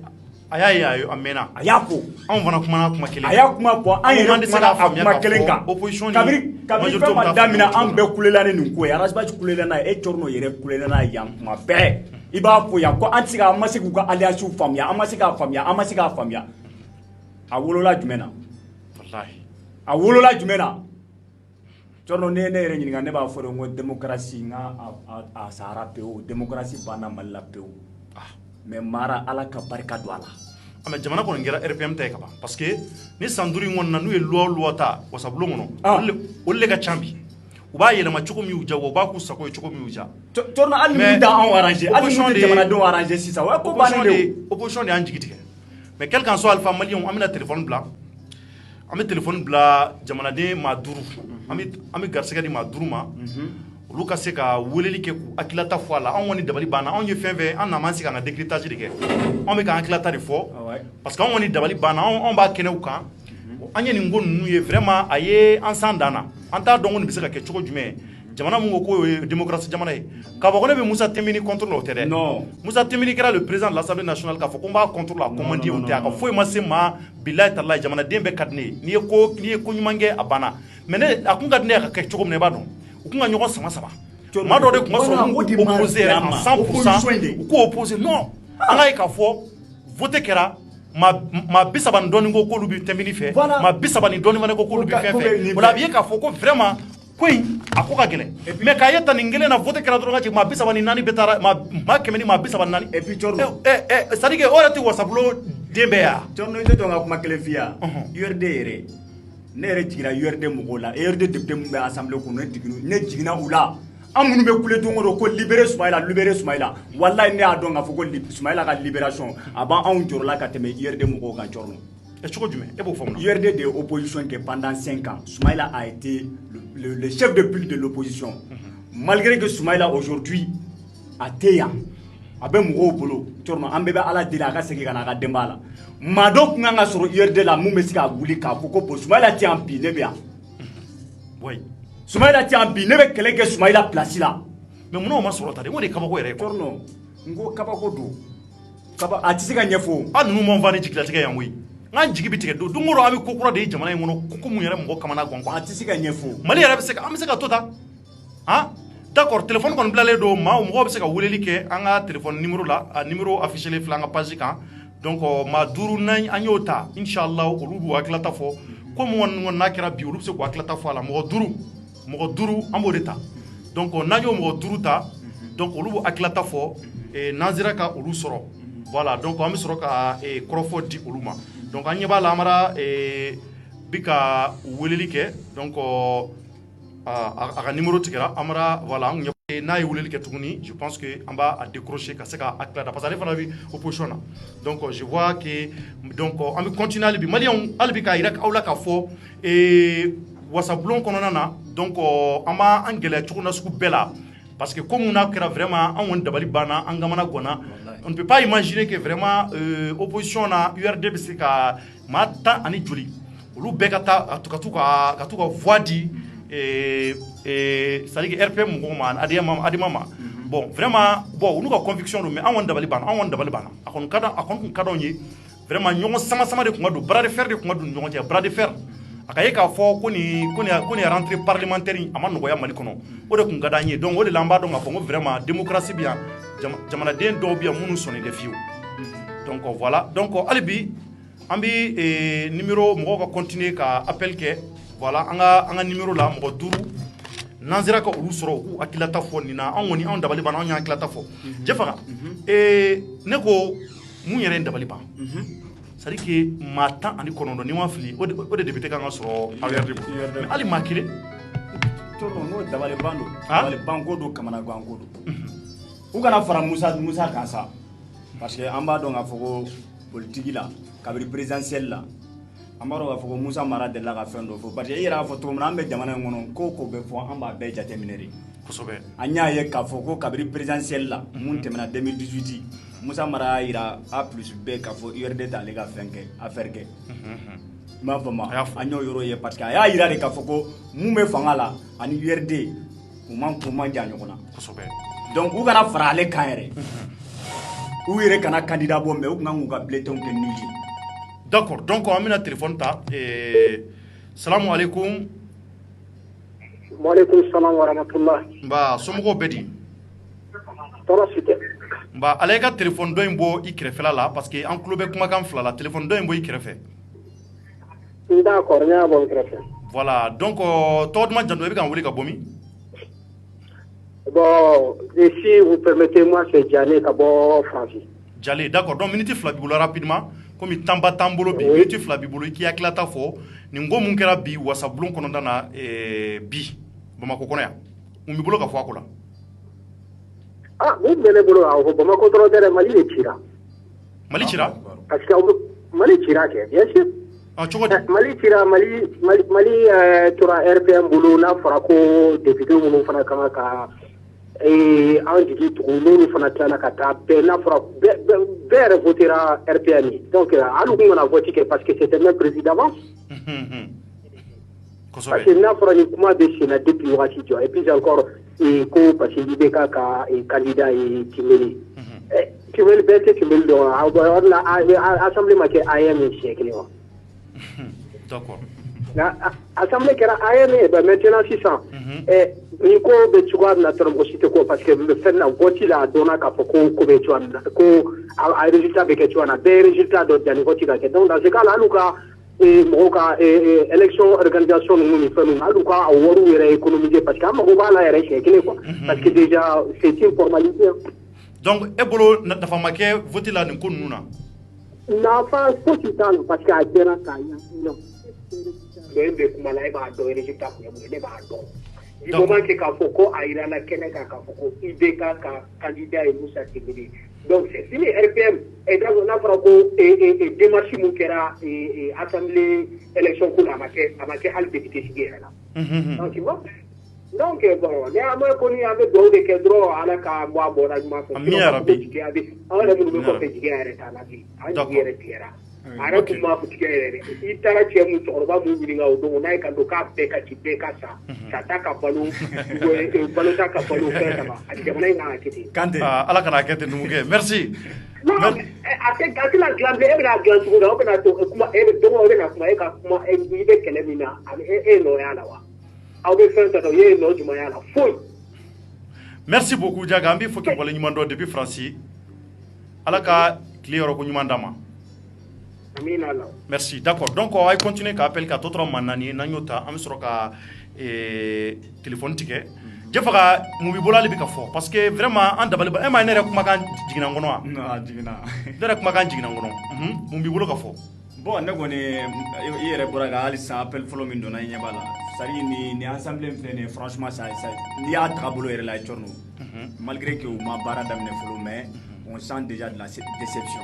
aya amena
ayako
an fana kuma kelen
ayakuma ko an yɛrɛ kuma kelen kan
opposition
kabiri fɛn ma damina an bɛɛ kulela ni nin ko ye arasibasi kulela n'a ye e cɔrɔnɔ yɛrɛ kulela n'a ye yan kuma bɛɛ i b'a fɔ yan ko an tɛ se ka an ma se k'u ka alliance faamuya an ma se k'a faamuya a wolola jumɛn na a wolola jumɛn na cɔrɔnɔ ne ye ne yɛrɛ ɲininka ne b'a fɔ de ko démocratie n ka a sahara pewu démocratie banna Mali la pewu mais mara ala ka barika don a la
mais jamana kɔni kɛra RPM ta ye ka ban parce que ni san 5 in kɔnɔna n'u ye loi ta wasabulon kɔnɔ olu le ka ca bi u b'a yɛlɛma cogo min y'u diya u b'a k'u sago ye cogo min y'u diya
cɔrɔnɔ hali n'u tɛ anw arranger hali n'u tɛ jamanadenw arranger sisan o ye ko bannen de ye
opposition de y'an jigi tigɛ mais quel qu'en soit alpha malien an bɛna téléphone bila an bɛ téléphone bila jamanaden maa 5 an bɛ garisɛgɛ di maa 5 ma olu ka se ka weleli kɛ k'u hakilata fɔ a la anw kɔni dabali banna anw ye fɛn fɛn an na man sigi an ka décryptage de kɛ anw bɛ k'an hakilata de fɔ parce que anw kɔni dabali banna anw b'a kɛnɛw kan an ye nin ko ninnu ye vraiment a ye an san dan na an t'a dɔn ko nin bɛ se ka kɛ cogo jumɛn jamana mun ko k'o ye démocratie jamana ye k'a fɔ ko ne bɛ Musa Temini contre la o tɛ dɛ Musa Temini kɛra le président de l'Assemblée nationale k'a fɔ ko n b'a contre la commande o tɛ a ka foyi ma se ma bilahi talahi jamanaden bɛɛ ka di ne ye n'i ye ko ɲuman kɛ a banna mais ne a kun ka di ne ye a ka kɛ cogo min na i b'a dɔn u kun ka ɲɔgɔn sama maa dɔ de tun ka sɔrɔ n'u opposé yɛrɛ à 100% u k'o opposé non an ka ye k'a fɔ voté kɛra maa 30 ni dɔɔni ko k'olu bɛ Temini fɛ maa 30 ni dɔɔni fana ko k'olu bɛ fɛn fɛ o la a bɛ ye k'a fɔ ko vraiment ko in a ko ka gɛlɛn mais k'a ye ta nin kelen na voté kɛra dɔrɔn ka jigin maa 34 bɛ taara maa 100 ni maa 34
et puis cɔrɔnɔ
c'est à dire que o yɛrɛ tɛ wasabulo den bɛɛ ya
cɔrɔnɔ i tɛ to ka kuma kelen f'i ya URD yɛrɛ ne yɛrɛ jigira URD mɔgɔw la URD député mun bɛ assemblée kɔnɔ ne jiginna u la an minnu bɛ kule don o don ko libérer Soumaïla wallahi ne y'a dɔn k'a fɔ ko Soumaïla ka libération a b'an anw jɔrɔla ka tɛmɛ URD mɔgɔw kan cɔrɔnɔ
cogo jumɛn e b'o fɔ mun na
URD de opposition kɛ pendant 5 ans Soumaïla a été le chef de pile de l'opposition malgré que Soumaïla aujourd'hui a tɛ yan a bɛ mɔgɔw bolo cɔrɔnɔ an bɛɛ bɛ ala deli a ka segin ka na a ka denbaya la maa dɔ tun kan ka sɔrɔ URD la mun bɛ se ka wuli k'a fɔ ko bon Soumaïla tɛ yan bi ne bɛ yan Soumaïla tɛ yan bi ne bɛ kɛlɛ kɛ Soumaïla place la
mais munna o ma sɔrɔ ta de o de ye kabako yɛrɛ ye
cɔrɔnɔ n ko kabako don a tɛ se ka ɲɛfɔ
an ninnu m'anw fa ni jigilatigɛ yan koyi n'an jigi bɛ tigɛ don o don an bɛ ko kura de ye jamana in kɔnɔ ko mun yɛrɛ mɔgɔ kamana gan
a tɛ se ka ɲɛfɔ
Mali yɛrɛ an bɛ se ka to ta d'accord téléphone kɔni bilalen don mɔgɔw bɛ se ka weleli kɛ an ka téléphone numéro la a numéro affiché filɛ an ka page kan donc maa 5 n'an y'o ta inchallah olu b'u hakilata fɔ ko mun kɔni n'a kɛra bi olu bɛ se k'u hakilata fɔ a la mɔgɔ 5 an b'o de ta donc n'an y'o mɔgɔ 5 ta donc olu b'u hakilata fɔ n'an sera ka olu sɔrɔ voilà donc an bɛ sɔrɔ ka kɔrɔfɔ di olu ma donc an ɲɛ b'a la an mara bi ka weleli kɛ donc a ka numéro tigɛra an mara voilà an n'a ye weleli kɛ tuguni je pense que an b'a décrocher ka se ka hakilila parce que ale fana bɛ opposition na donc je vois que donc an bɛ continuer hali bi maliyɛnw hali bi k'a yira aw la k'a fɔ wasabulon kɔnɔna na donc an b'an gɛlɛya cogo na sugu bɛɛ la parce que comme n'a kɛra vraiment an kɔni dabali banna an kamana ganna on ne peut pas imaginer que vraiment opposition na URD bɛ se ka maa 10 ani joli olu bɛɛ ka taa ka t'u ka voix di c'est-à-dire que RPM mɔgɔw ma adima ma bon vraiment bon olu ka conviction don mais an kɔni dabali banna a kɔni kun ka d'anw ye vraiment ɲɔgɔn sama de tun ka don bras de fer de tun ka don ɲɔgɔn cɛ bras de fer a ka ye k'a fɔ ko nin rentrée parlementaire a ma nɔgɔya Mali kɔnɔ o de tun ka d'an ye donc o de la an b'a dɔn k'a fɔ ko vraiment démocratie bɛ yan jamanaden dɔw bɛ yan minnu sɔnnen tɛ fiyewu donc voilà donc hali bi an bɛ numéro mɔgɔw ka continuer ka appel kɛ voilà an ka numéro la mɔgɔ 5 n'an sera ka olu sɔrɔ u k'u hakilata fɔ nin na an kɔni anw dabali banna anw y'an hakilata fɔ Jɛfaga ne ko mun yɛrɛ ye dabali ban c'est à dire que maa 19 ni ma fili o de député kan ka sɔrɔ ARD mais hali maa 1
cɔrɔnɔ n'o dabali ban don dabali ban ko don kamana gan ko don u kana fara Musa kan sa parce que an b'a dɔn k'a fɔ ko politique la kabiri présidentielle la an b'a dɔn k'a fɔ ko Musa Mara delila ka fɛn dɔ fɔ parce que i yɛrɛ y'a fɔ cogo min na an bɛ jamana in kɔnɔ ko ko bɛ fɔ an b'a bɛɛ jateminɛ de
kosɛbɛ
an y'a ye k'a fɔ ko kabiri présidentielle la mun tɛmɛna 2018 Musa Mara y'a jira A+B k'a fɔ URD t'ale ka fɛn kɛ affaire kɛ i m'a faamu an y'o yɔrɔ ye parce que a y'a jira de k'a fɔ ko mun bɛ fanga la ani URD u man jan ɲɔgɔn na
kosɛbɛ
donc u kana fara ale kan yɛrɛ u yɛrɛ kana candidat bɔ mais u kun kan k'u ka bulletin kɛ nulle.
D'accord, donc an bɛna téléphone ta salamu alaikum.
Waalaikum salam wa rahmatullah.
Nba somɔgɔw bɛ di?
Tɔɔrɔ si tɛ.
Nba ala i ka téléphone dɔ in bɔ i kɛrɛfɛla la parce que an tulo bɛ kumakan fila la téléphone dɔ in bɔ i kɛrɛfɛ.
D'accord, n y'a bɔ n kɛrɛfɛ.
Voilà, donc tɔgɔ duman jamu i bɛ k'an wele ka bɔ min?
Bon, si vous permettez-moi, c'est Diané ka bɔ France.
Jale, d'accord, donc minute fila b'i bolo rapidement komi tanba t'an bolo bi minute fila b'i bolo i k'i hakilata fɔ nin ko mun kɛra bi wasabulon kɔnɔna na bi Bamakɔ kɔnɔ yan mun b'i bolo ka fɔ a ko la?
Ah, mun bɛ ne bolo a fɔ Bamakɔ dɔrɔn tɛ dɛ, Mali de cira.
Mali cira?
Parce que Mali cira kɛ, bien sûr.
Ah, cogo di?
Mali cira, Mali tora RPM bolo n'a fɔra ko député minnu fana kan ka an jigi tugu n'olu fana tilala ka taa bɛɛ n'a fɔra bɛɛ yɛrɛ votera RPM ye. Donc hali kun kana vote kɛ parce que c'était même président d'avance. Parce que n'a fɔra ni kuma bɛ senna depuis wagati jɔ et puis encore ko parce que IBK ka candidat ye Kimbeli. Kimbeli bɛɛ tɛ Kimbeli dɔn assemblée ma kɛ AM ye siɲɛ kelen wa?
D'accord.
Assemblée kɛra AM ye maintenant sisan ni ko bɛ cogoya min na dɔrɔn mɔgɔ si tɛ ko parce que fɛn na vote la a dɔnna k'a fɔ ko bɛ cogoya min na ko a résultat bɛ kɛ cogoya min na bɛɛ ye résultat dɔ diya ni vote ka kɛ donc dans ce cas là hali ka mɔgɔw ka élection organisation ninnu ni fɛn ninnu hali ka wariw yɛrɛ économiser parce que an mago b'a la yɛrɛ siɲɛ kelen quoi parce que déjà c'est une formalité.
Donc e bolo nafa ma kɛ vote la nin ko ninnu na?
Nafa fosi t'a la parce que a kɛra k'a ɲɛ bɛn bɛ kuma la e b'a dɔn résultat kun ye mun ye ne b'a dɔn. Du moment que k'a fɔ ko a yirala kɛnɛ kan k'a fɔ ko IBK ka candidat ye Musa Kimbeli donc c'est fini RPM et donc n'a fɔra ko démarche mun kɛra assemblée élection ko la a ma kɛ hali député sigi yɛrɛ la. Donc tu vois donc bon ne an bɛ kɔni an bɛ dugawu de kɛ dɔrɔn ala ka bɔ a bɔra ɲuman fɛ.
Ami yarabi.
An yɛrɛ minnu bɛ kɔfɛ jigiya yɛrɛ t'a la bi an jigi yɛrɛ tigɛra. A yɛrɛ tun b'a fɔ tigɛ yɛrɛ dɛ i taara cɛ mun cɛkɔrɔba mun ɲininka o don n'a ye ka don k'a bɛɛ ka ci bɛɛ ka sa ta ka balo ta ka balo fɛn saba a jamana in kan ka kɛ ten.
Kante ala kana kɛ ten numukɛ merci.
Non a tɛna dilan bilen e bɛna dilan cogo la o bɛna to kuma e bɛ dɔgɔ o bɛna kuma e ka kuma i bɛ kɛlɛ min na ani e nɔ y'a la wa aw bɛ fɛn ta dɔn e ye nɔ jumɛn y'a la foyi.
Merci beaucoup Diaga an b'i fo k'i wale ɲuman dɔn depuis France ala ka tile yɔrɔ ko ɲuman d'a ma. Merci, d'accord. Donc, on va continuer à appeler qu'à tout le monde, n'anyota, am sera ka téléphone ticket. Je ferai mon bibola le bicafo parce que vraiment, en d'abord, et ma nère kumakan jigna ngono.
Non, jigna.
Dere kumakan jigna ngono. Mon bibola kafo.
Bon, ne connais, il répond à Ali ça appelle follow me donna yabala. Sari ni ensemble plein franchement ça ni a trabolo et la chorno. Malgré que ma bara damne follow mais on sent déjà de la déception.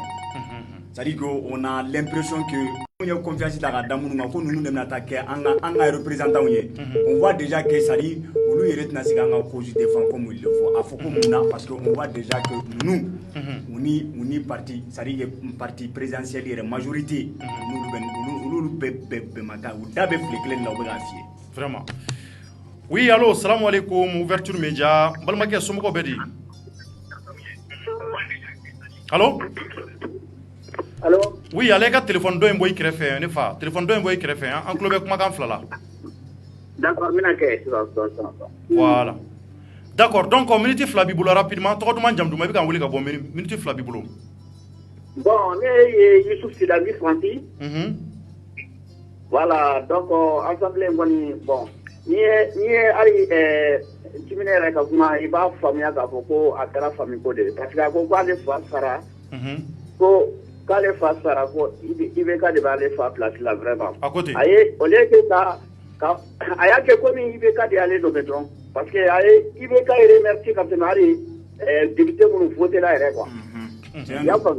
C'est-à-dire qu'on a l'impression que on a confiance dans la dame nous nous devons attaquer un représentant on voit déjà que ça dit nous il est nazi ganga cause défend comme il le faut à faut comme parce que on voit déjà que nous on est parti ça dit une partie présidentielle et majorité nous be maka ou dabe flecklen la obligafier
vraiment. Oui, allô, salam alaikum, ouverture média. Balmake somoko bedi. Allô?
Allô?
Oui, allez, le téléphone d'où est-ce qu'il fait? Ne fa. Téléphone d'où est-ce qu'il fait? En club avec ma canne flala.
D'accord,
voilà. D'accord, donc minute flabi boulot rapidement. Toi, tu m'as dit que tu as voulu que minute flabi boulot.
Bon, mais Youssouf Silabi Franti. Voilà, donc assemblée bon. Ni ali timinere ka kuma iba famia ka foko akara famille ko de parce que ko ale fa sara ko kale fa sara ko ibe ka de bale fa place là vraiment aye au lieu que ka aya ke ko mi ibe ka de aller do béton parce que aye ibe ka remercier quand même ali député pour voter là quoi ya pas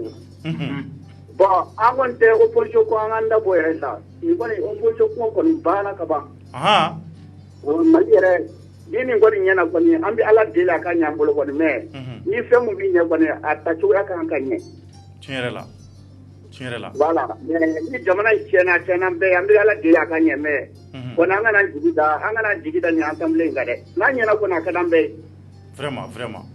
bon avant de opposition ko nganda boye là il ko opposition ko bana ka ba Mali yɛrɛ ni nin kɔni ɲɛna kɔni an bɛ ala deli a ka ɲɛ an bolo kɔni mais ni fɛn min bɛ ɲɛ kɔni a tacogoya kan ka ɲɛ.
Tiɲɛ yɛrɛ la.
Voilà mais ni jamana in tiɲɛna bɛɛ an bɛ ala deli a ka ɲɛ mais kɔni an kana jigi da nin assemblée in kan dɛ n'a ɲɛna kɔni a ka d'an bɛɛ ye.
Vraiment.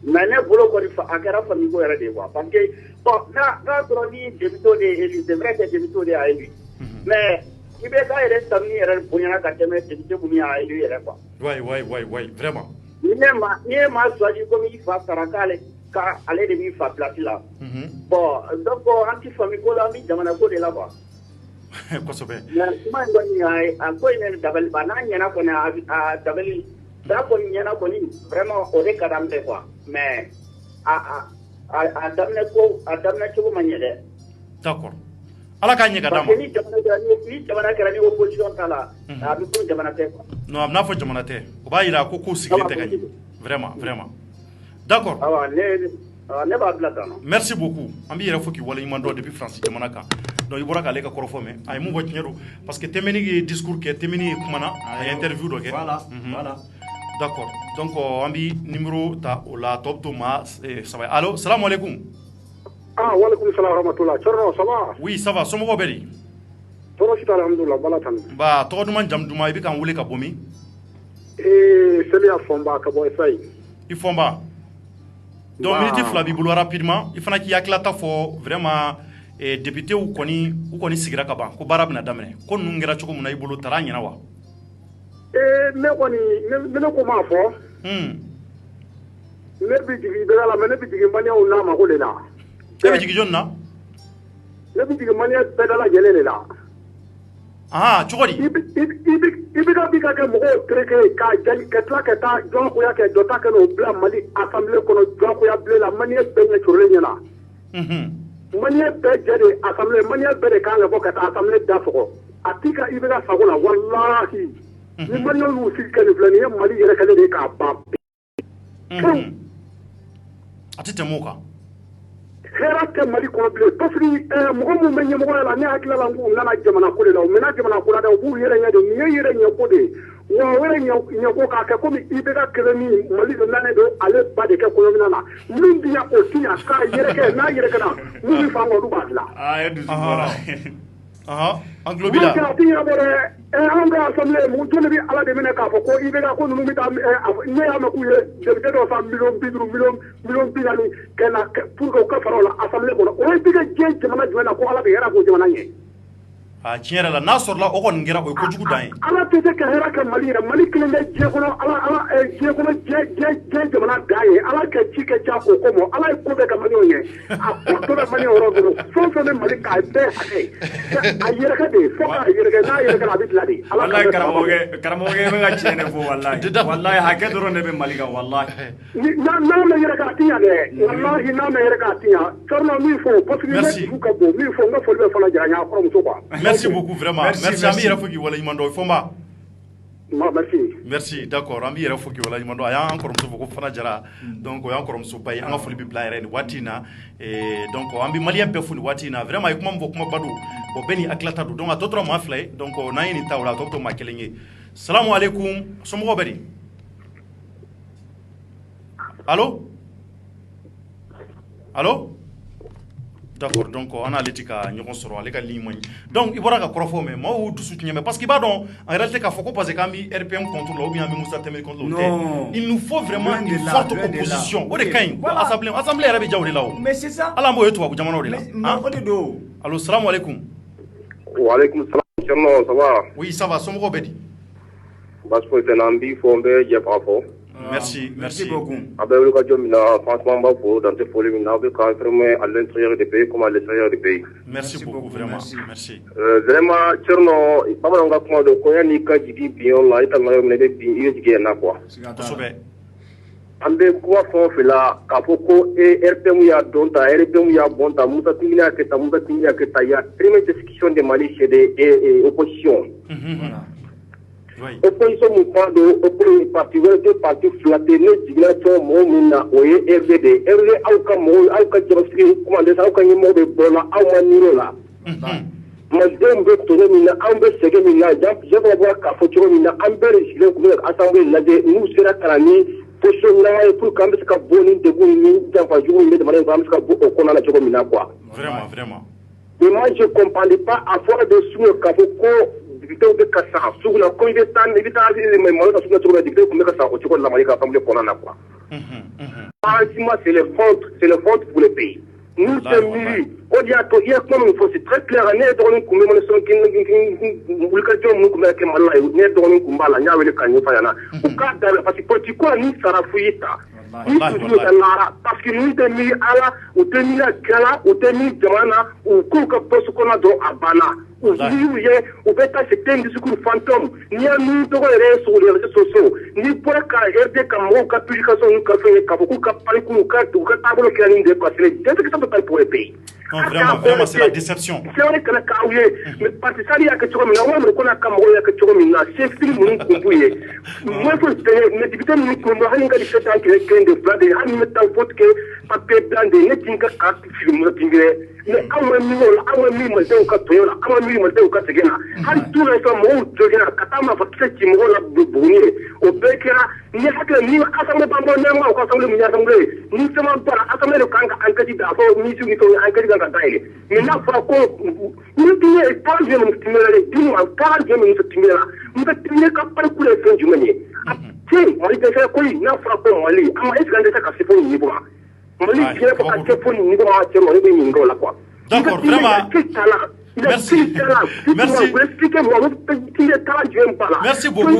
mais ne bolo kɔni a kɛra famille ko yɛrɛ de quoi parce que bon n'a sɔrɔ ni député de est élu c'est vrai que député de a élu mais i bɛ k'a yɛrɛ famille yɛrɛ bonyana ka tɛmɛ député minnu y'a élu yɛrɛ quoi.
Ouais, vraiment.
Ni e ma choisi comme i fa sara k'ale de b'i fa place la. Bon donc an ti famille ko la an bɛ jamana ko de la quoi.
Kosɛbɛ.
Mais kuma in kɔni a ko in ye dabali ba n'a ɲɛna kɔni a dabali n'a kɔni ɲɛna kɔni vraiment o de ka d'an bɛɛ quoi mais a daminɛ cogo ma ɲɛ dɛ.
D'accord. Ala k'a ɲɛ ka d'an ma.
Parce que ni jamana kɛra ni opposition t'a la a bɛ ko jamana tɛ quoi.
Non a bɛ n'a fɔ jamana tɛ o b'a jira ko sigilen tɛ ka ɲɛ vraiment. D'accord.
Awa ne b'a bila tan.
Merci beaucoup an b'i yɛrɛ fo k'i waleɲuman dɔn depuis France jamana kan donc i bɔra k'ale ka kɔrɔfɔ mɛn a ye mun fɔ tiɲɛ don parce que Tɛmɛni ye discours kɛ Tɛmɛni ye kumana a ye interview dɔ kɛ.
Voilà.
D'accord donc an b'i numéro ta o la tɔ bɛ to maa saba ye allo salamu aleykum.
Walaikum salam warahmatullah. Thierno, ça va?
Oui, ça va. Somɔgɔw bɛ di?
Tɔɔrɔ si t'a la, alhamdulillah, bala tan.
Ba, tɔgɔ duman jamu duman i bɛ k'an wele ka bɔ min?
Seliya Fɔnba ka bɔ Esayi.
I Fɔnba. Donc minute fila b'i bolo rapidement i fana k'i hakilata fɔ vraiment député u kɔni sigira ka ban ko baara bɛna daminɛ ko ninnu kɛra cogo min na i bolo taara ɲɛna wa?
Ne kɔni ne ko m'a fɔ. Ne bɛ jigin bɛɛ la mais ne bɛ jigin maliyɛnw n'a mako de la.
E bɛ jigin jɔnni na?
Ne bɛ jigin maliyɛn bɛɛ da lajɛlen de la.
Cogo di?
I bɛ ka kɛ mɔgɔw tereke ka tila ka taa jɔnkoya kɛ dɔ ta kɛ n'o bila Mali assemblée kɔnɔ jɔnkoya bilen la maliyɛn bɛɛ ɲɛ corolen ɲɛna. Maliyɛn bɛɛ jɛ de assemblée maliyɛn bɛɛ de kan ka bɔ ka taa assemblée da sɔgɔ a t'i ka i bɛ ka sago la walahi ni maliyɛnw y'u sigi kɛ nin filɛ nin ye Mali yɛrɛ kɛlen de ye k'a ban.
A tɛ tɛmɛ o kan.
Hɛrɛ tɛ Mali kɔnɔ bilen parce que mɔgɔ minnu bɛ ɲɛmɔgɔya la ne hakili la k'u nana jamana ko de la u mɛnna jamana ko la dɛ u b'u yɛrɛ ɲɛ de nin ye yɛrɛ ɲɛko de ye wa o yɛrɛ ɲɛko k'a kɛ komi i bɛ ka kɛlɛ min Mali de nalen don ale ba de kɛ kɔɲɔmina na min bi yan o ti yan k'a yɛrɛkɛ n'a yɛrɛkɛra min bɛ fan olu b'a dilan.
An tulo b'i la.
A ti ɲɛnabɔ dɛ an ka assemblée mun jɔnni bɛ Ala de minɛ k'a fɔ ko i bɛ ka ko ninnu bɛ taa ne y'a mɛn k'u ye député dɔ san miliyɔn 50 miliyɔn 40 kɛ na pour que u ka fara o la assemblée kɔnɔ o ye bi kɛ diɲɛ jamana jumɛn na ko Ala bɛ hɛrɛ k'o jamana ɲɛ.
Tiɲɛ yɛrɛ la n'a sɔrɔla o kɔni kɛra o ye kojugu dan ye.
Ala tɛ se ka hɛrɛ kɛ Mali yɛrɛ Mali kelen bɛ diɲɛ kɔnɔ diɲɛ kɔnɔ diɲɛ jamana dan ye Ala ka ci kɛ ca k'o ko mɔ Ala ye ko bɛɛ ka Maliyɛnw ɲɛ a ko dɔ bɛ Maliyɛn yɔrɔ bolo fɛn o fɛn bɛ Mali k'a bɛɛ hakɛ a yɛrɛkɛ de fo k'a yɛrɛkɛ n'a yɛrɛkɛra a bɛ dilan de.
Wallahi karamɔgɔkɛ bɛ ka tiɲɛ de fɔ wallahi hakɛ dɔrɔn de bɛ Mali kan wallahi.
N'a mɛ yɛrɛkɛ a ti ɲɛ dɛ wallahi n'a mɛ yɛrɛkɛ a ti ɲɛ Thierno min fɔ parce que ne dusu ka bon min fɔ n ka foli bɛ Fana Jara n y'a kɔrɔmuso quoi.
Merci beaucoup vraiment. Merci an b'i yɛrɛ fo k'i waleɲuman dɔn Fɔnba. Merci d'accord an b'i yɛrɛ fo k'i waleɲuman dɔn a y'an kɔrɔmuso fɔ ko Fana Jara donc o y'an kɔrɔmusoba ye an ka foli bɛ bila yɛrɛ nin waati in na donc an bɛ maliyɛn bɛɛ fo nin waati in na vraiment a ye kuma min fɔ kumaba don bon bɛɛ ni hakilata don donc a tɔ tora maa fila ye donc n'an ye nin ta o la a tɔ bɛ to maa kelen ye salamu aleykum somɔgɔw bɛ di allo d'accord donc an n'ale ti ka ɲɔgɔn sɔrɔ ale ka ligne man ɲi donc i bɔra ka kɔrɔfɔ mɛn maaw y'u dusu tiɲɛ mɛn parce que i b'a dɔn en réalité k'a fɔ ko parce que an bɛ RPM contre la ou bien an bɛ Musa Tɛmɛni contre la o tɛ il nous faut vraiment une forte opposition o de ka ɲi assemblée yɛrɛ bɛ ja o de la o
mais c'est ça
hali an b'o ye tubabu jamanaw de la
o de don
allo salamu aleykum
Walaikum salam Thierno ça va?
Oui ça va somɔgɔw bɛ di
baasi foyi tɛ n na n b'i fɔ n bɛ Jɛfaga fɔ.
Merci beaucoup.
A bɛ wuli ka jɔ min na franchement n b'a fo dan tɛ foli min na aw bɛ k'an informer à l'intérieur du pays comme à l'extérieur du pays.
Merci beaucoup vraiment merci.
Vraiment Thierno bamananw ka kuma don ko yanni ka jigin bin yɔrɔ la i tɛmɛ yɔrɔ min na i bɛ bin i bɛ jigin yen na quoi.
Kosɛbɛ.
An bɛ kuma fɛn o fɛn la k'a fɔ ko RPM y'a dɔn ta RPM y'a bɔn ta Musa Tɛmɛni y'a kɛ tan Musa Tɛmɛni y'a kɛ tan il y a très bien discussion de Mali chez des oppositions. Opposition mun kuma don opposition parti wɛrɛ tɛ parti fila tɛ ne jiginna fɛn mɔgɔ min na o ye RD de ye RD aw ka mɔgɔw aw ka jabasigi comment dire aw ka ɲɛmɔgɔ bɛ bɔ la aw ma niiro la. Malidenw bɛ tɔnɔ min na an bɛ sɛgɛn min na Jɛfaga bɔra k'a fɔ cogo min na an bɛɛ de sigilen tun bɛ assemblée lajɛ n'u sera ka na ni position ɲɛnama ye pour que an bɛ se ka bɔ ni degun ni janfajugu min bɛ jamana in kɔnɔ an bɛ se ka bɔ o kɔnɔna na cogo min na quoi.
Vraiment.
Mais moi je comprends pas à fɔra de sugu k'a fɔ ko députés bɛ ka sa sugu la ko i bɛ taa malo ka sugu la cogo min députés tun bɛ ka sa o cogo la Mali ka assemblée kɔnɔna na quoi. Franchement, c'est le compte pour le pays. Nous sommes il y a comme il faut, c'est très clair. On est dans une commémoration qui nous parce que politiquement, nous, ça a fouillé. Parce que nous, demi ala, ou demi la gala, ou demi jamana, ou kouka poste qu'on a dans Abana. Ou bêta, c'était un discours fantôme. Ni à nous, de sur les réseaux sociaux, ni pour qu'à RD, comme qu'à publication, nous, qu'à faire, qu'à beaucoup, qu'à parler, qu'à table, qu'à ligne de passer. C'est ce que ça peut pas pour le pays.
Non, vraiment, c'est la déception.
C'est vrai que la caouille, mais parce que ça, il y a que tu remets, on a Cameroun, que tu remets, c'est film, nous, compouillé. Moi, il faut se mais député, nous, comme on a dit, c'est un qui est de flag, et on met en faute que papier blanc de netting, qu'à film, mais à un minimum, au Catoyola, à un minimum, au Catagena. À tout le temps, Katama, parce qu'il me l'a bournier, au Bekera, il y a que ni assemblée bambou, ou assemblée, ni assemblée, ni seulement pas assemblée de Kanga, en Kadida, ni sur en Kadida. Mais là, il faut qu'on nous est pas bien nous stimuler, dis-moi, pas bien nous stimuler. Nous devons stimuler qu'à pas couler fin du manier. Tiens, moi, il fait quoi? Il n'a pas pour moi. Ah, est-ce qu'on a fait pour le niveau? Moi, il vient pour qu'à pour le niveau, moi, il est niveau là, quoi.
D'accord, vraiment. Merci. Merci. Merci beaucoup.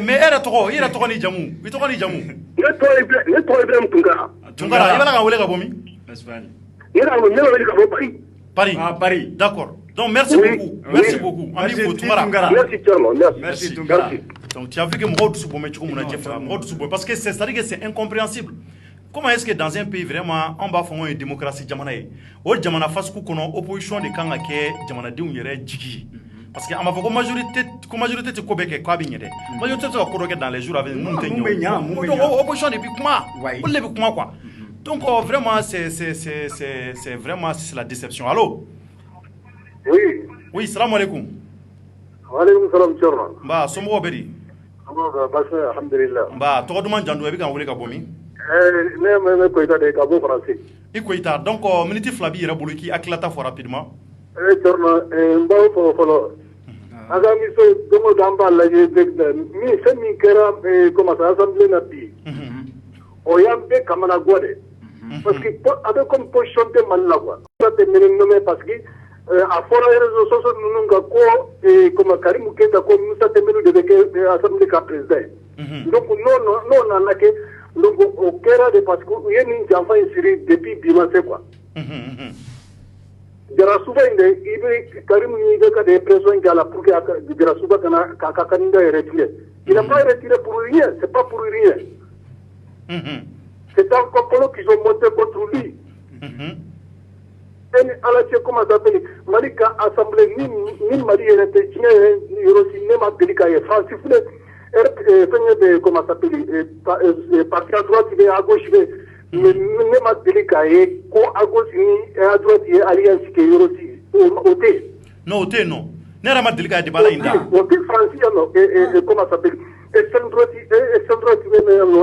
Mais era toko ni jamu. Itoko ni jamu. Tungara, il va la wele ka bomi. Paris.
Ah, Paris.
D'accord. Donc merci beaucoup. Merci beaucoup.
Merci
Tungara.
Merci
Tungara. Donc tu as vu que moi tout bon parce que c'est incompréhensible. Comment est-ce que dans un pays vraiment on va faire une démocratie jamana ye o jamana fasuku kono opposition de kan ka kɛ jamanadenw yɛrɛ jigi parce que a ma fɔ ko majorité tɛ ko bɛɛ kɛ k'a bɛ ɲɛ dɛ majorité tɛ se ka ko dɔ kɛ dans les jours à venir mun tɛ ɲɛ donc opposition de bi kuma olu de bi kuma quoi donc vraiment c'est vraiment c'est la déception. Allô? Oui, salam alaikum.
Wa alaikum salam Thierno.
Ba somɔgɔw bɛ di?
Alhamdulillah.
Ba tɔgɔ duman jamu i bɛ ka wele ka bɔ min?
Ne me Koita de Cabo français.
I Koita, donc minute fila b'i yɛrɛ bolo i k'i hakilata fɔ rapidement.
Thierno, n b'aw fɔ fɔlɔ. A ka miso don o don an b'a lajɛ fɛn min kɛra comment ça assemblée na bi. O y'an bɛɛ kamana guwa dɛ. Parce que a bɛ comme position tɛ Mali la quoi. Ça tɛ nommé parce que a fɔra réseaux sociaux ninnu kan ko comme Karim Keita ko Musa Tembelu de bɛ kɛ assemblée ka président. Donc n'o nana kɛ. Donc, au cœur de parce qu'il y a une enfant ici depuis Bimassé, quoi. Jarasuba, il y a Karim des pressions qui a la pour que Jarasuba Kakakanda est retiré. Il n'a pas retiré pour rien, c'est pas pour rien. C'est un complot qu'ils ont monté contre lui. Et à la comment ça s'appelle Malika Assemblée, ni Marie était même à Delika et Francis. Comment ça s'appelle parti à droite et à gauche mais même à Delika et à gauche et à droite et alliance qui est aussi
au thé non n'era ma Delika de Balainda
au thé français et comment ça s'appelle extrême droite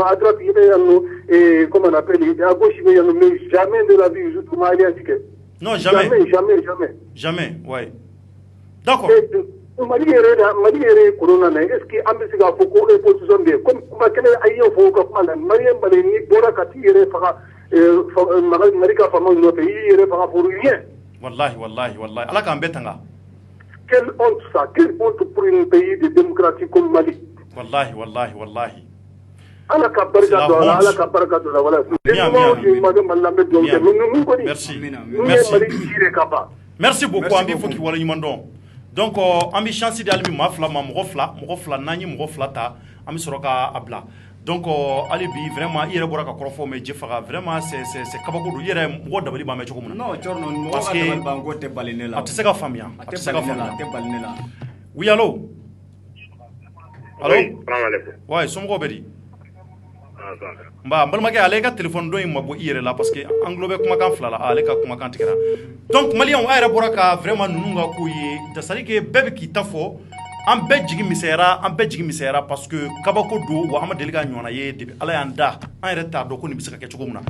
à droite et comment on appelle à gauche mais jamais de la vie justement alliance
non jamais ouais d'accord
Mali yɛrɛ corona na est-ce que an bɛ se k'a fɔ ko opposition bɛ yen comme kuma kɛnɛ a y'o fɔ o ka kuma la maliyɛn bali n'i bɔra ka t'i yɛrɛ faga Mali ka faamaw nɔfɛ i y'i yɛrɛ faga pour rien.
Wallahi ala k'an bɛɛ tanga.
Quelle honte ça, quelle honte pour un pays de démocratie comme Mali.
Wallahi.
Ala ka barika don a la, ala ka barika don a la, voilà.
Merci beaucoup an b'i fo k'i waleɲuman dɔn. Donc an bɛ chance di hali bi maa fila ma mɔgɔ fila n'an ye mɔgɔ fila ta an bɛ sɔrɔ k'a bila donc hali bi vraiment i yɛrɛ bɔra ka kɔrɔfɔ mais ji faga vraiment c'est kabako don i yɛrɛ mɔgɔ dabali b'a mɛn cogo min na.
Non Thierno mɔgɔ ka dabali ban ko tɛ bali ne la.
A tɛ se ka faamuya a tɛ se ka faamuya.
A tɛ bali ne la.
Oui allo. Allo.
Salaamaaleykum.
Ouais somɔgɔw bɛ di. N balimakɛ ale ka téléphone dɔ in ma bɔ i yɛrɛ la parce que an tulo bɛ kumakan fila la ale ka kumakan tigɛra donc maliyɛnw a yɛrɛ bɔra ka vraiment ninnu ka ko ye c'est à dire que bɛɛ bɛ k'i ta fɔ an bɛɛ jigi misɛyara parce que kabako don wa an ma deli ka ɲɔgɔnna ye depuis ala y'an da an yɛrɛ t'a dɔn ko nin bɛ se ka kɛ cogo min na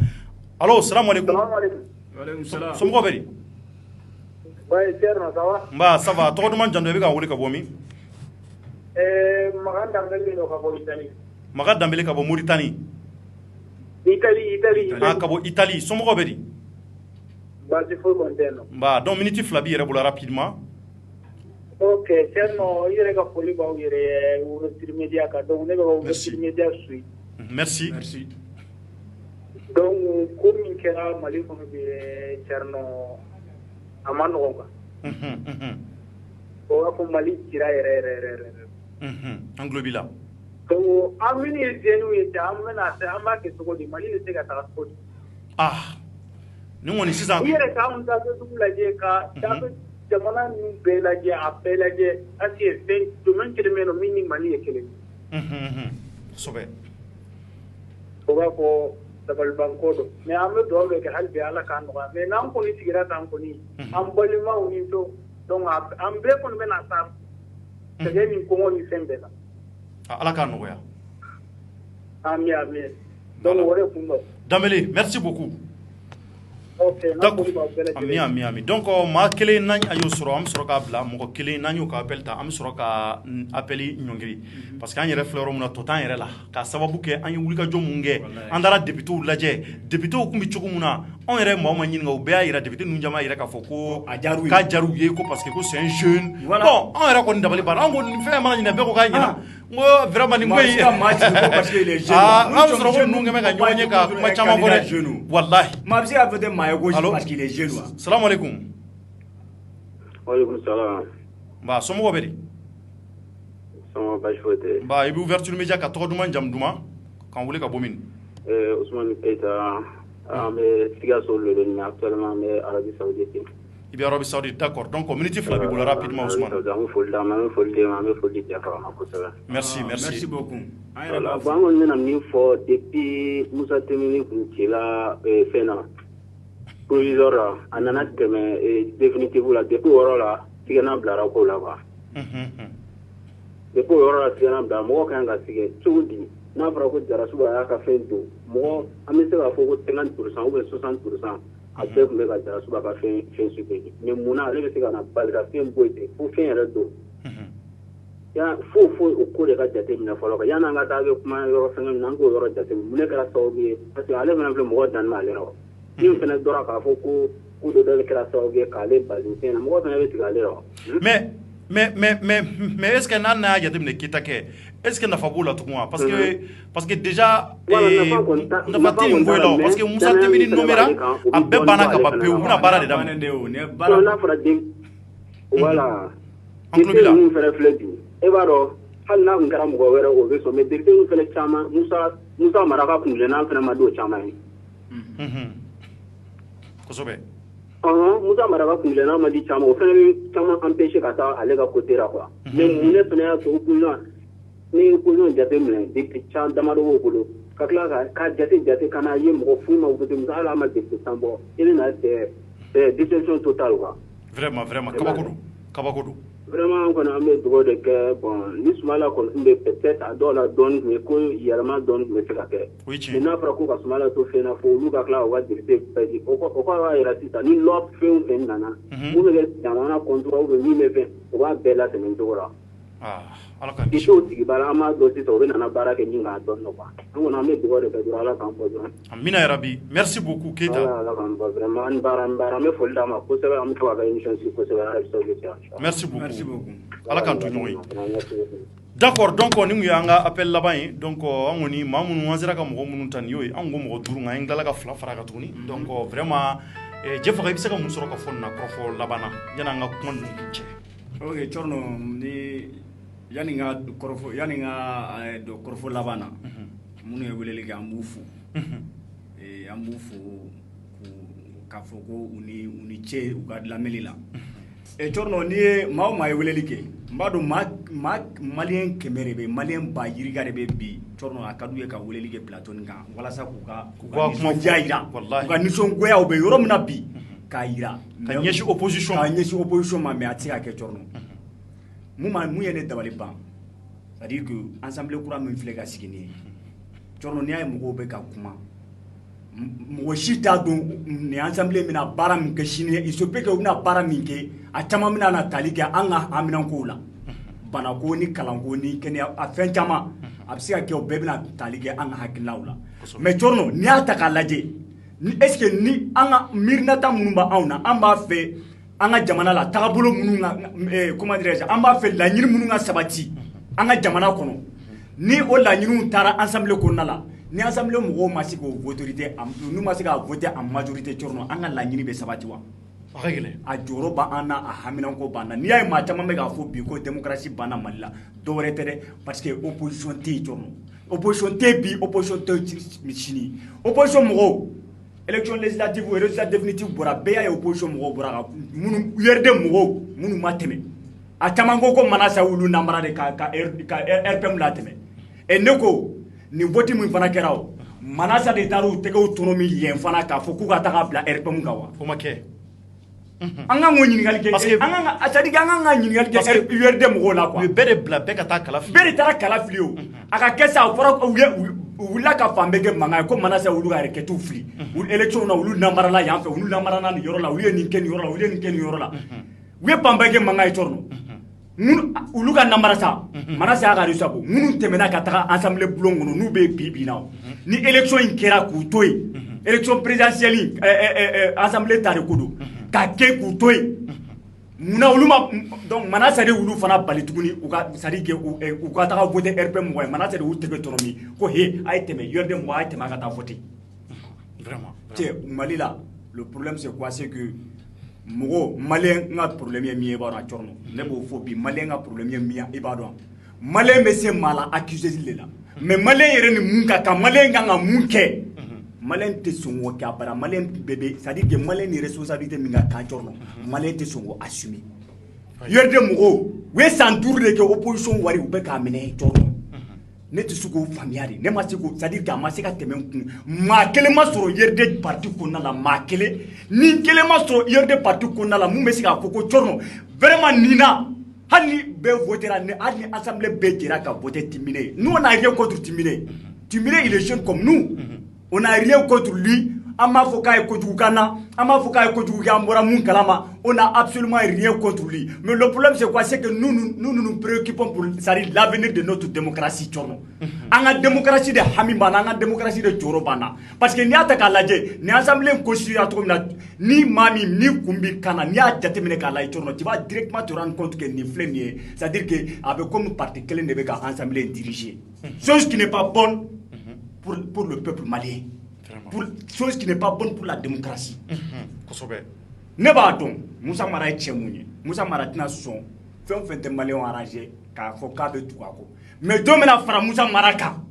allo salaamaaleykum.
Waaleykum salaam.
somɔgɔw bɛ di.
Ouais Thierno ça va.
N ba ça va tɔgɔ duman jamu i bɛ ka wele ka bɔ min.
Makan Danbele bɛ ka bɔ Italie.
Maga Dambele ka bɔ Mauritanie.
Italie.
Ah ka bɔ Italie. Somɔgɔw bɛ di?
Basi fo konteno.
Ba donc minute fila bi yɛrɛ bolo rapidement.
Ok, cerno yɛrɛ ka foli b'aw yɛrɛ ouverture média ka donc ne bɛ ka ouverture média suit.
Merci.
Donc ko min kɛra Mali kɔnɔ bi cerno a ma nɔgɔn quoi. O b'a fɔ Mali cira yɛrɛ.
An tulo b'i la.
Donc an minnu ye jeunes ye an b'a kɛ cogo di Mali bɛ se ka taga cogo di?
Ah ni kɔni sisan.
I yɛrɛ k'anw ta sugu lajɛ ka jamana ninnu bɛɛ lajɛ a bɛɛ lajɛ est-ce que fɛn domaine kelen bɛ yen nɔ min ni Mali ye kelen.
Kosɛbɛ.
O b'a fɔ dabalibanko don mais an bɛ dugawu kɛ hali bi Ala k'a nɔgɔya mais n'an kɔni sigira tan kɔni an balimaw ni to donc an bɛɛ kɔni bɛ na sa sɛgɛn ni kɔngɔ ni fɛn bɛɛ la.
Ala k'a nɔgɔya.
Amin. Donc o de kun don.
Dambele, merci beaucoup.
Ok,
Ami. Donc maa kelen n'an a y'o sɔrɔ an bɛ sɔrɔ k'a bila mɔgɔ kelen n'an y'o ka appel ta an bɛ sɔrɔ ka appel ɲɔngiri parce que an yɛrɛ filɛ yɔrɔ min na tɔ t'an yɛrɛ la k'a sababu kɛ an ye wulikajɔ mun kɛ an taara députés lajɛ députés tun bɛ cogo min na anw yɛrɛ maaw ma ɲininka o bɛɛ y'a yira député ninnu caman yɛrɛ k'a fɔ ko k'a diyara u ye ko parce que ko c'est un jeune bon anw yɛrɛ kɔni dabali banna anw ko nin fɛn mana ɲinɛ bɛɛ ko k'a ɲɛna n ko vraiment nin ko in
parce que il est jeune
an bɛ sɔrɔ ko ninnu kɛmɛ ka ɲɔgɔn ye ka kuma caman fɔ dɛ walahi
maa bɛ se ka voter maa ye gauche parce qu'il est jeune wa.
Salamu alaikum.
Waalaikum salam.
Ba somɔgɔw bɛ di?
Sama baasi foyi tɛ.
Ba i bɛ ouverture média ka tɔgɔ duman jamu duman k'an wele ka bɔ min?
Ousmane Keita an bɛ Sikaso Lodeni mais actuellement an bɛ Arabie Saoudite.
I bɛ Arabie Saoudite d'accord donc minute fila b'i bolo rapidement Ousmane.
An bɛ foli d'a ma an bɛ foli d'e ma an bɛ foli di Jafara ma kosɛbɛ.
Merci beaucoup.
Voilà bon an kɔni bɛna min fɔ depuis Musa Temini kun cila fɛn na proviseur la a nana tɛmɛ définitive la depuis o yɔrɔ la tigɛna bilara ko la quoi. Depuis o yɔrɔ la tigɛna bila mɔgɔ kan ka sigi cogo di n'a fɔra ko Jarasuba y'a ka fɛn don mɔgɔ an bɛ se k'a fɔ ko 50% ou bien 60% a bɛɛ tun bɛ ka Jarasuba ka fɛn supprimer mais munna ale bɛ se ka na bali ka fɛn bɔ yen fo fɛn yɛrɛ don fo o ko de ka jateminɛ fɔlɔ kan yan'an ka taa kɛ kuma yɔrɔ fɛngɛ min na an k'o yɔrɔ jateminɛ mun de kɛra sababu ye parce que ale fana filɛ mɔgɔ dannen b'ale la wa ni fana dɔra k'a fɔ ko dɔ kɛra sababu ye k'ale bali fɛn na mɔgɔ fana bɛ tigɛ ale la wa.
mais est ce que n'an n'a y'a jateminɛ Keita kɛ est ce que nafa b'o la tugun wa parce que déjà nafa tɛ nin ko la parce que Musa Temini nomera a bɛɛ banna ka ban pewu u bɛna baara de daminɛ.
n'a fɔra den voilà député ninnu fana filɛ bi e b'a dɔn hali n'a tun kɛra mɔgɔ wɛrɛ o bɛ sɔn mais député ninnu fana caman Musa Mara ka kuntilenna fana ma di o caman ye.
Kosɛbɛ.
Musa Mara ka kuntilenna ma di caman o fana bɛ caman empêcher ka taa ale ka côté la quoi. mais mun ne fana y'a to opposition ni opposition jateminɛ député caman damadɔ b'o bolo ka tila ka jate ka n'a ye mɔgɔ fu ma voté Musa hali a ma député san bɔ i bɛ na c'est déception totale quoi.
Vraiment kabako don.
Vraiment an kɔni an bɛ dugawu de kɛ bon ni Sumala kɔni tun bɛ peut-être a dɔw la dɔɔnin mais ko yɛlɛma dɔɔnin tun bɛ se ka kɛ. mais n'a fɔra ko ka Sumala to fɛn na fo olu ka tila ka député bɛɛ di o kɔrɔ b'a jira sisan ni loi fɛn o fɛn nana mun bɛ kɛ jamana contrôle ou bien min bɛ fɛn o b'a bɛɛ latɛmɛ nin cogo la. député o tigi baara an b'a dɔn sisan o bɛ nana baara kɛ min k'a dɔn quoi an kɔni an bɛ dugawu de kɛ dɔrɔn Ala k'an bɔ dɔrɔn.
Amina yarabi merci beaucoup Keita.
Ala k'an bɔ vraiment an baara an bɛ foli d'a ma kosɛbɛ an bɛ to ka kɛ émission sigi kosɛbɛ Arabie Saoudite.
Merci beaucoup. Ala k'an to ɲɔgɔn ye. D'accord donc ni mun y'an ka appel laban ye donc an kɔni maa minnu an sera ka mɔgɔ minnu ta nin y'o ye an ko mɔgɔ 5 nka an tilala ka 2 fara kan tuguni donc vraiment Jefaga i bɛ se ka mun sɔrɔ ka fɔ nin na kɔrɔfɔ laban na yanni an ka kuma ninnu cɛ.
Ok Thierno ni yanni n ka don kɔrɔfɔ laban na minnu ye weleli kɛ an b'u fo an b'u fo k'a fɔ ko u ni ce u ka lamɛnni la. Thierno n'i ye maa o maa ye weleli kɛ n b'a dɔn maa maliyɛn 100 de bɛ maliyɛn 1000 de bɛ bi Thierno a ka d'u ye ka weleli kɛ plateau nin kan walasa k'u ka nisɔndiya jira u ka nisɔngoya u bɛ yɔrɔ min na bi k'a jira
ka ɲɛsin opposition
ma mais a tɛ se ka kɛ Thierno mun ye ne dabali ban c'est à dire que assemblée kura min filɛ ka sigi nin ye Thierno n'i y'a ye mɔgɔw bɛ ka kuma mɔgɔ si t'a dɔn nin assemblée bɛna baara min kɛ sini il se peut que u bɛna baara min kɛ a caman bɛna na tali kɛ an ka haminankow la banako ni kalanko ni kɛnɛya a fɛn caman a bɛ se ka kɛ o bɛɛ bɛna tali kɛ an ka hakililaw la mais Thierno n'i y'a ta k'a lajɛ est-ce que ni an ka miirinata minnu b'anw na an b'a fɛ an ka jamana la tagabolo minnu ka comment dirais-je an b'a fɛ laɲini minnu ka sabati an ka jamana kɔnɔ ni o laɲiniw taara assemblée kɔnɔna la ni assemblée mɔgɔw ma se k'o voter n'u ma se k'a voter en majorité Thierno an ka laɲini bɛ sabati wa a jɔyɔrɔ b'an na a haminanko b'an na n'i y'a ye maa caman bɛ k'a fɔ bi ko démocratie banna Mali la dɔ wɛrɛ tɛ dɛ parce que opposition tɛ yen Thierno opposition tɛ bi opposition tɛ sini opposition mɔgɔw élection législative ou résultat définitif bɔra bɛɛ y'a ye opposition mɔgɔw bɔra ka minnu URD mɔgɔw minnu ma tɛmɛ a caman ko Manasa wulu namara de ka RPM la tɛmɛ et ne ko nin vote min fana kɛra o Manasa de taara u tɛgɛw tɔnɔ min yen fana k'a fɔ k'u ka taga bila RPM kan wa o ma kɛ an ka ŋo ɲininkali kɛ parce que an ka c'est-à-dire an ka ɲininkali kɛ URD mɔgɔw la quoi bɛɛ de bila bɛɛ ka taa kala fili bɛɛ de taara kala fili o a ka kɛ sa o fɔra u wulila ka fan bɛɛ kɛ mankan ye ko Manasa wulu ka requêtes fili u élection na olu namarala yan fɛ olu namarala nin yɔrɔ la olu ye nin kɛ nin yɔrɔ la olu ye nin kɛ nin yɔrɔ la u ye fan bɛɛ kɛ mankan ye Thierno olu ka namara sa Manasa y'a ka résultat bɔ minnu tɛmɛna ka taga assemblée bulon kɔnɔ n'u bɛ bi na ni élection in kɛra k'u to yen élection présidentielle assemblée ta de ko don ka kɛ k'u to yen munna olu ma donc Manasa de olu fana bali tuguni u ka c'est à dire u ka taga voter RPM mɔgɔ ye Manasa de y'u tɛgɛ tɔnɔ min ko he a ye tɛmɛ URD mɔgɔ a ye tɛmɛ a ka taa voter vraiment Mali la le problème c'est quoi c'est que mɔgɔ malien ka problème ye min ye i b'a dɔn Thierno ne b'o fɔ bi malien ka problème ye min ye i b'a dɔn malien bɛ se maa la accuser de la mais malien yɛrɛ ni mun ka kan malien kan ka mun kɛ malien tɛ sɔn k'o kɛ abada malien bɛɛ bɛ c'est à dire que malien ni responsabilité min ka kan Thierno malien tɛ sɔn k'o assumer URD mɔgɔw u ye san 5 de kɛ opposition wari u bɛ k'a minɛ Thierno ne tɛ se k'o faamuya de ne ma se k'o c'est à dire que a ma se ka tɛmɛ n kun maa kelen ma sɔrɔ URD parti kɔnɔna la maa kelen ni kelen ma sɔrɔ URD parti kɔnɔna la mun bɛ se k'a fɔ ko Thierno vraiment nin na hali ni bɛɛ votera hali ni assemblée bɛɛ jɛra ka voter Timbine nous on n'a rien contre Timbine il est jeune comme nous on n'a rien contre lui an m'a fɔ k'a ye kojugu k'an na an m'a fɔ k'a ye kojugu kɛ an bɔra mun kalama on n'a absolument rien contre lui mais le problème c'est quoi c'est que nous nous préoccupons pour l'avenir de notre démocratie Thierno an ka démocratie de hami b'an na an ka démocratie de jɔyɔrɔ b'an na parce que n'i y'a ta k'a lajɛ ni assemblée constituera cogo min na ni maa min ni kun b'i kan na n'i y'a jateminɛ k'a lajɛ Thierno tu vas directement te rendre compte que nin filɛ nin ye c'est à dire que a bɛ comme parti kelen de bɛ ka assemblée diriger chose qui n'est pas bonne pour le peuple malien chose qui n'est pas bonne pour la démocratie. Ne b'a dɔn Musa Mara ye cɛ mun ye Musa Mara tɛna sɔn fɛn o fɛn tɛ maliyɛnw arranger k'a fɔ k'a bɛ tugu a kɔ mais don bɛna fara Musa Mara kan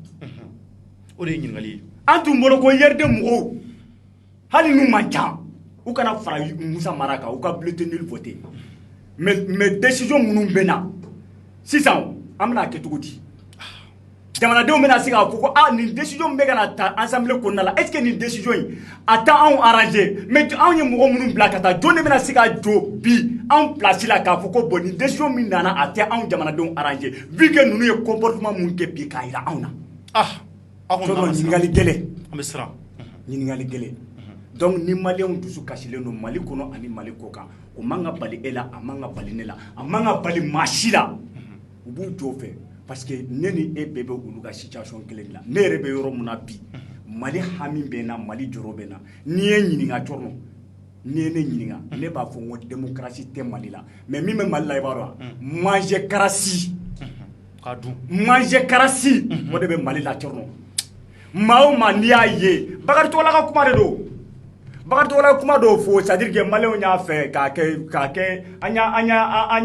o de ye ɲininkali ye an tun bolo ko URD mɔgɔw hali n'u man ca u kana fara Musa Mara kan u ka bulletin nul voter mais décision minnu bɛ na sisan an bɛna kɛ cogo di jamanadenw bɛna se k'a fɔ ko nin décision bɛ ka na ta assemblée kɔnɔna la est-ce que nin décision in a tɛ anw arranger mais anw ye mɔgɔ minnu bila ka taa jɔn de bɛna se ka jɔ bi anw place la k'a fɔ ko bon nin décision min nana a tɛ anw jamanadenw arranger vu que ninnu ye comportement mun kɛ bi k'a jira anw na ɲininkali gɛlɛn an bɛ siran ɲininkali gɛlɛn donc ni maliyɛnw dusu kasilen don Mali kɔnɔ ani Mali kɔ kan o man ka bali e la a man ka bali ne la a man ka bali maa si la u b'u jɔ fɛ parce que ne ni e bɛɛ bɛ olu ka situation kelen la ne yɛrɛ bɛ yɔrɔ mun na bi Mali hami bɛ na Mali jɔrɔ bɛ na n'i ye ɲininka Thierno n'i ye ne ɲininka ne b'a fɔ n ko démocratie tɛ Mali la mais min bɛ Mali la i b'a dɔn mangekarasi mangekarasi o de bɛ Mali la Thierno maa o maa n'i y'a ye Bakari Togola ka kuma de don Bakari Togola ka kuma dɔw fɔ c'est à dire que maliyɛnw y'a fɛ k'a kɛ an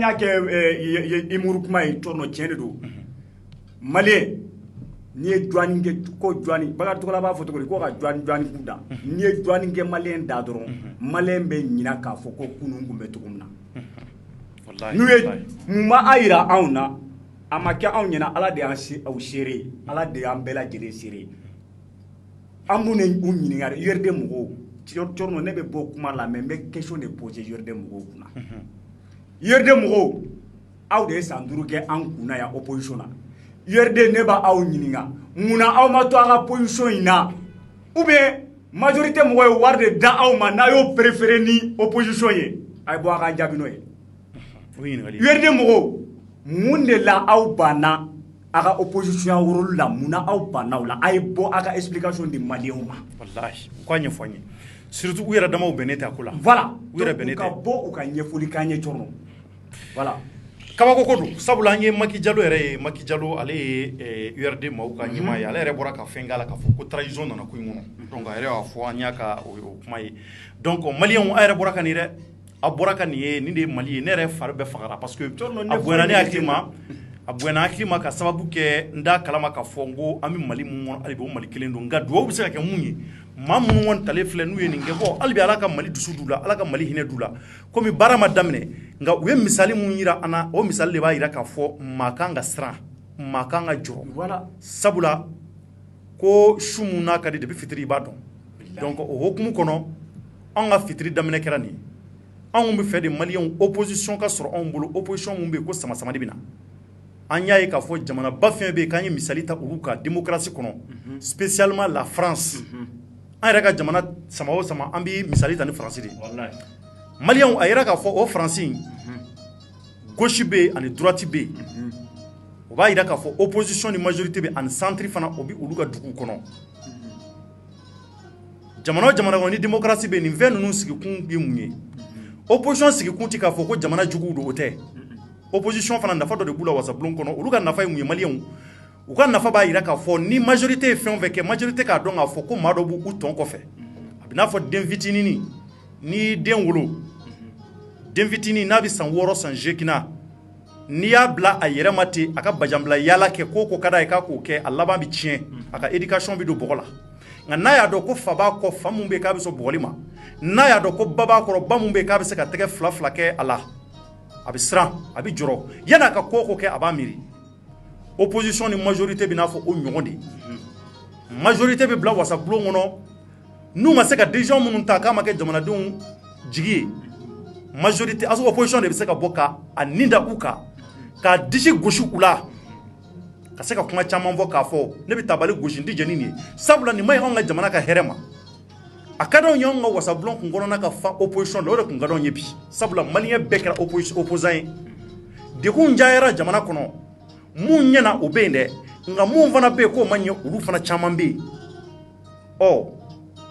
y'a kɛ imuru kuma ye Thierno tiɲɛ de don Malien n'i ye douane kɛ ko douane Bakari Togola b'a fɔ cogo di ko ka douane kun da n'i ye douane kɛ malien da dɔrɔn malien bɛ ɲina k'a fɔ ko kunun kun bɛ cogo min na n'u ye mun b'a jira anw na a ma kɛ anw ɲɛna Ala de y'an aw seere ye Ala de y'an bɛɛ lajɛlen seere ye an b'u ɲininka URD mɔgɔw Thierno ne bɛ bɔ kuma la mais n bɛ question de poser URD mɔgɔw kunna URD mɔgɔw aw de ye san 5 kɛ an kunna yan opposition na URD ne b'aw ɲininka munna aw ma to an ka position in na ou bien majorité mɔgɔ ye wari de da aw ma n'a y'o préféré ni opposition ye a ye bɔ a ka jaabi n'o ye URD mɔgɔw mun de la aw banna aga opposition rôle la muna aw banaw la ay bo aga explication di malien ma
wallahi ko anya fonye surtout u yɛrɛ damaw bɛnnen tɛ a ko la
voilà
u yɛrɛ bɛnnen
ka
tɛ
bɔ u ka ɲɛfɔli k'an ye cɔrɔ voilà
kabako ko don sabula an ye Macky Diallo yɛrɛ ye Macky Diallo ale ye URD maaw ka ɲɛmaa ye ale yɛrɛ bɔra ka fɛn k'a la k'a fɔ ko trahison nana ko in kɔnɔ donc a yɛrɛ y'a fɔ an y'a ka o kuma ye donc maliyɛnw a yɛrɛ bɔra ka nin dɛ a bɔra ka nin ye nin de ye Mali ye ne yɛrɛ fari bɛɛ fagara parce que a bonyana ne hakili ma a bonyana hakili ma ka sababu kɛ n da kalama ka fɔ n ko an bɛ Mali mun kɔnɔ hali bi o Mali kelen don nka duwawu bɛ se ka kɛ mun ye maa minnu kɔni talen filɛ n'u ye nin kɛ bɔ hali bi Ala ka Mali dusu d'u la Ala ka Mali hinɛ d'u la komi baara ma daminɛ nka u ye misali mun yira an na o misali de b'a yira k'a fɔ maa kan ka siran maa kan ka jɔ
voilà
sabula ko su mun n'a ka di depuis fitiri i b'a dɔn donc o hokumu kɔnɔ an ka fitiri daminɛ kɛra nin ye anw bɛ fɛ de maliyɛnw opposition ka sɔrɔ anw bolo opposition mun bɛ yen ko sama-sama de bɛ na an y'a ye k'a fɔ jamanaba fɛn bɛ yen k'an ye misali ta olu ka démocratie kɔnɔ spécialement la France an yɛrɛ ka jamana sama o sama an bɛ misali ta ni France de ye maliyɛnw a yɛrɛ k'a fɔ o France in gauche bɛ yen ani droite bɛ yen o b'a yira k'a fɔ opposition ni majorité bɛ ani centre fana o bɛ olu ka dugu kɔnɔ jamana o jamana kɔnɔ ni démocratie bɛ yen nin fɛn ninnu sigikun ye mun ye opposition sigikun tɛ k'a fɔ ko jamana juguw don o tɛ opposition fana nafa dɔ de b'u la wasabulon kɔnɔ olu ka nafa ye mun ye maliyɛnw u ka nafa b'a yira k'a fɔ ni majorité ye fɛn o fɛn kɛ majorité k'a dɔn k'a fɔ ko maa dɔ b'u tɔn kɔfɛ a bɛ n'a fɔ den fitinin n'i den wolo den fitinin n'a bɛ san 6 san 8 n'i y'a bila a yɛrɛ ma ten a ka bajanbila yaala kɛ ko ko ka d'a ye k'a k'o kɛ a laban bɛ tiɲɛ a ka éducation bɛ don bɔgɔ la nka n'a y'a dɔn ko fa b'a kɔ fa mun bɛ yen k'a bɛ sɔn bɔgɔli ma n'a y'a dɔn ko ba b'a kɔrɔ ba mun bɛ yen k'a bɛ se ka tɛgɛ fila fila kɛ a la a bɛ siran a bɛ jɔrɔ yanni a ka ko o ko kɛ a b'a miiri opposition ni majorité bɛ n'a fɔ o ɲɔgɔn de majorité bɛ bila wasabulon kɔnɔ n'u ma se ka décision minnu ta k'a ma kɛ jamanadenw jigi ye majorité aso opposition de bɛ se ka bɔ ka a nin da u kan k'a disi gosi u la ka se ka kuma caman fɔ k'a fɔ ne bɛ tabali gosi n tɛ jɛn ni nin ye sabula nin ma ɲi anw ka jamana ka hɛrɛ ma a ka d'anw ye anw ka wasabulon kun kɔnɔna ka fa opposition la o de kun ka d'anw ye bi sabula maliyɛn bɛɛ kɛra opposant ye degun jayara jamana kɔnɔ mun ɲɛna o bɛ yen dɛ nka mun fana bɛ yen k'o ma ɲɛ olu fana caman bɛ yen ɔ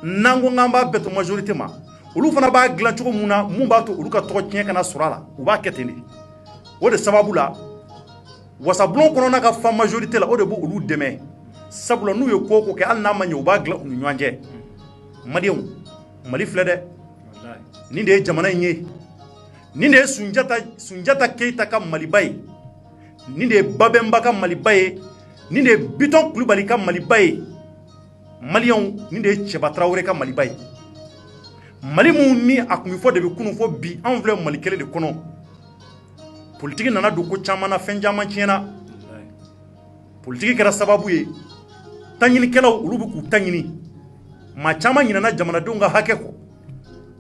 n'an ko k'an b'a bɛɛ to majorité ma olu fana b'a dilan cogo mun na mun b'a to olu ka tɔgɔ tiɲɛ kana sɔrɔ a la u b'a kɛ ten de o de sababu la wasabulon kɔnɔna ka fa majorité la o de b'u olu dɛmɛ sabula n'u ye ko o ko kɛ hali n'a ma ɲɛ u b'a dilan u ni ɲɔgɔn cɛ maliyɛnw mali filɛ dɛ nin de ye jamana in ye nin de ye Sunjata Keyita ka maliba ye nin de ye Babemba ka maliba ye nin de ye Biton Kulubali ka maliba ye maliyɛnw nin de ye Cɛba Tarawele ka maliba ye mali mun ni a tun bɛ fɔ depuis kunun fɔ bi anw filɛ mali kelen de kɔnɔ politiki nana don ko caman na fɛn caman tiɲɛna politiki kɛra sababu ye taɲinikɛlaw olu bɛ k'u ta ɲini maa caman ɲinana jamanadenw ka hakɛ kɔ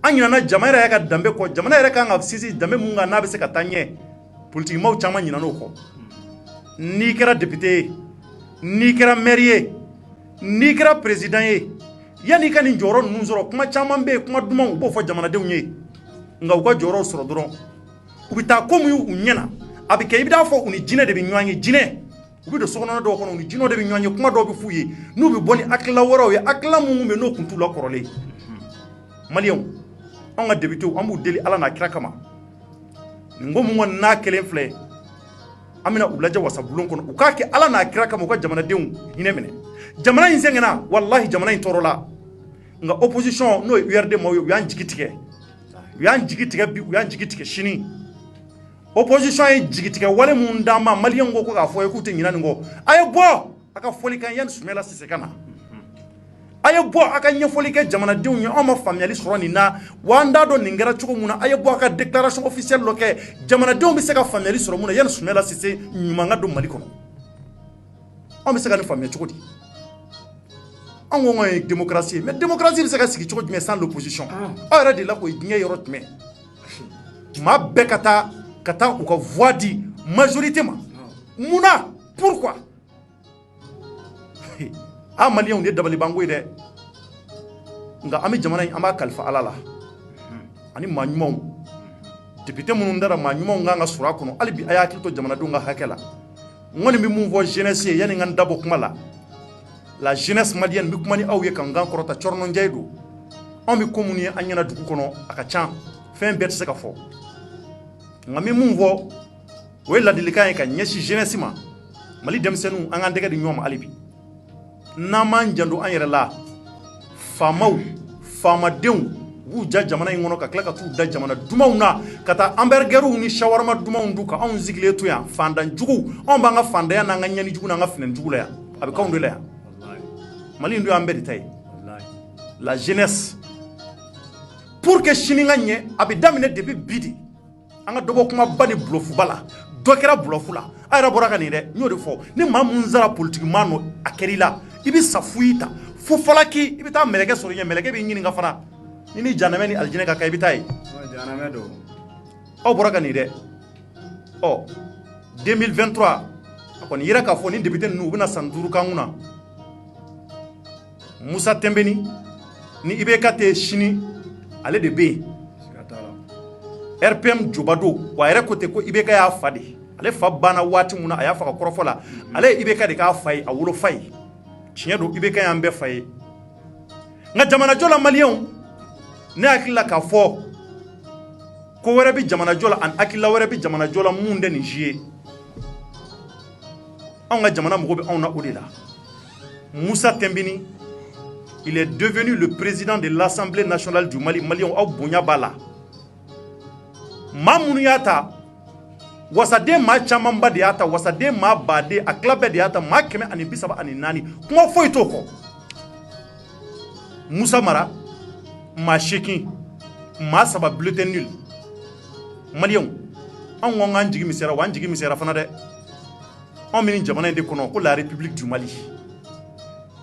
an ɲinana jama yɛrɛ ka danbe kɔ jamana yɛrɛ kan ka sinsin danbe mun kan n'a bɛ se ka taa ɲɛ politikimaw caman ɲinana o kɔ n'i kɛra député ye n'i kɛra maire ye n'i kɛra président ye yanni i ka nin jɔyɔrɔ ninnu sɔrɔ kuma caman bɛ yen kuma dumanw u b'o fɔ jamanadenw ye nka u ka jɔyɔrɔ sɔrɔ dɔrɔn u bɛ taa ko min u ɲɛna a bɛ kɛ i bɛ taa fɔ u ni jinɛ de bɛ ɲɔgɔn ye jinɛ u bɛ don sokɔnɔna dɔw kɔnɔ u ni jinɛw de bɛ ɲɔgɔn ye kuma dɔw bɛ f'u ye n'u bɛ bɔ ni hakilila wɛrɛw ye hakilila minnu bɛ n'o kun t'u la kɔrɔlen maliyɛnw anw ka députés an b'u deli ala n'a kira kama nin ko mun kɔni n'a kelen filɛ an bɛna u lajɛ wasabulon kɔnɔ u k'a kɛ ala n'a kira kama u ka jamanadenw hinɛ minɛ jamana in sɛgɛnna walahi jamana in tɔɔrɔla nka opposition n'o ye URD maaw ye u y'an jigi tigɛ u y'an jigi tigɛ bi u y'an jigi tigɛ sini opposition ye jigi tigɛ wale mun d'an ma maliyɛnw ko k'a fɔ ye k'u tɛ ɲinɛ nin kɔ a ye bɔ a ka fɔli kan yanni Sumala Sise ka na a ye bɔ a ka ɲɛfɔli kɛ jamanadenw ye anw ma faamuyali sɔrɔ nin na wa an t'a dɔn nin kɛra cogo mun na a ye bɔ a ka déclaration officielle dɔ kɛ jamanadenw bɛ se ka faamuyali sɔrɔ mun na yanni Sumala Sise ɲuman ka don Mali kɔnɔ anw bɛ se ka nin faamuya cogo di an ko anw ye démocratie mais démocratie bɛ se ka sigi cogo jumɛn sans l'opposition aw yɛrɛ de la k'o ye diɲɛ yɔrɔ jumɛn maa bɛɛ ka taa u ka voix di majorité ma mun na pourquoi a maliyɛnw de ye dabalibanko ye dɛ nka an bɛ jamana in an b'a kalifa ala la ani maa ɲumanw député minnu dara maa ɲumanw kan ka sɔrɔ a kɔnɔ hali bi a y'a hakili to jamanadenw ka hakɛ la ngoni bi mun fo jeunesse yani ngan dabo kuma la jeunesse malienne bi kuma ni aw ye kan gan korota chorno njaydo on bi communier anyana dugu kono aka chan fen bet se ka fo ngami mun fo we la dilikan ka nyeshi jeunesse ma mali demsenu an dega di ñom alibi na man jandu an yere la famaw fama dew wu jamana ngono ka klaka tu da jamana dumaw na kata hamburgeru ni shawarma dumaw nduka on zigle to ya fandan jugu on ba nga fanda ya na nga nyani jugu na nga finen jugu la ya abi ka ndo la ya wallahi mali ndu ambedi tay wallahi la jeunesse pour que shininga nye abi damine depuis bidi anga dobo kuma bani blofu bala dokera blofu la ayra boraka ni de nyodi fo ni mamunzara politique mano akerila ibi safuita fu falaki ibi ta meleke sorinya meleke bi nyini nga fana ni janame ni aljine ka kay bitay
janame do
o boraka ni de o 2023 akon yira ka fo ni député nu bina sanduru kanguna Musa Tembeni ni ibe kate shini ale de be RPM Jobado wa yere kote ko ibe ka ya fade ale fa bana wati muna aya fa ka korofola ale ibe ka de ka fay a wulo fay tinya do ibe ka ya mbe fay nga jamana jola malion ne akilla ka fo ko wara bi jamana jola an akilla wara bi jamana jola munde ni jie on nga jamana mo be on na odela Musa Tembini il est devenu le président de l'Assemblée nationale du Mali malion au bonya bala mamunu yata wasade ma chamamba de yata wasade ma bade aklabe de yata ma keme ani bisaba ani nani kuma foi toko Musa Mara ma sheki ma saba bulletin nul malion an wonga njigi misera wan njigi misera fana de on mini jamana de kono ko la République du Mali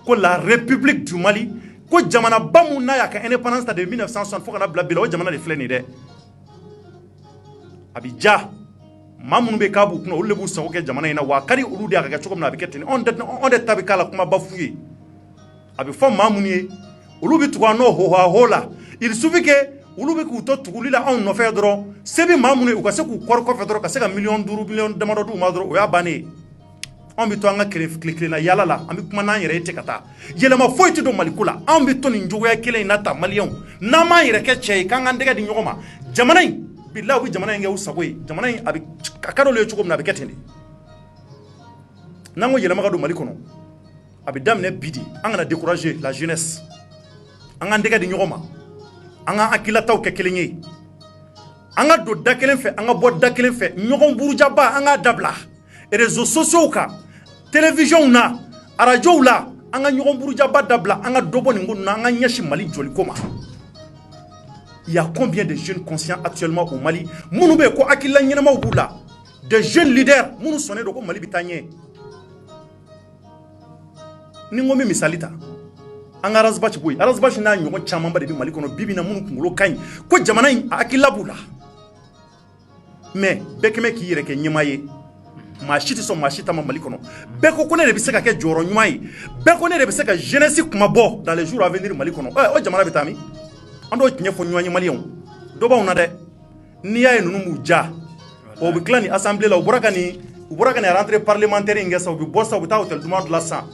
ko la République du Mali ko jamana bamu na ya ka indépendance de 1960 fo kana bla bila o jamana de fleni de abija mamunu be kabu kuno ulebu sawo ke jamana ina wa kari ulu de aka chokom na biketini on de tabi kala kuma bafuye abi fo mamunu ye ulu bi tuwa no ho hola il suffit que ulu be ku to tugulila on no fe dro sebi mamunu u ka se ku korko fe dro ka se ka million duru million de madodu madro o ya bane on bi to anga kle na yala la am bi kuma na yere te kata yele ma foyti do malikula on bi to ni njugo ya kele na ta malion na ma yere ke che kan andega di nyoma jamana billahi jamana nge usaboy jamana abi kakado le chuko na beketende nango yele magado malikono abi damne bidi anga décourager la jeunesse anga ndega di nyoma anga akila taw ke kelenye anga do dakelen fe anga bo dakelen fe nyogon buruja ba anga dabla réseaux sociaux ka télévision na radio la anga nyogon buruja ba dabla anga dobo ni ngona anga nyashi mali joli koma. Il y a combien de jeunes conscients actuellement au Mali? Mounoube ko akila nyema ubula. Des jeunes leaders mounou sonné do ko Mali bitanye. Ni ngomi misalita. Anga razbach boy. Razbach na nyoko chamamba de Mali kono bibi na mounou kungulo kany. Ko jamana akila bula. Mais bekeme ki yere ke nyemaye. Machiti so machita Mali kono. Beko kone de biseka ke joro nyuai. Beko ne de biseka jeunesse kuma bo dans les jours à venir Mali kono. O jamana bitami. Ando tinye fo nyuanyi malion doba una de ni ya nunu muja o bi klani assemblée la uburaka ni rentrée parlementaire ngesa o bi bossa o bi ta hotel du monde la sa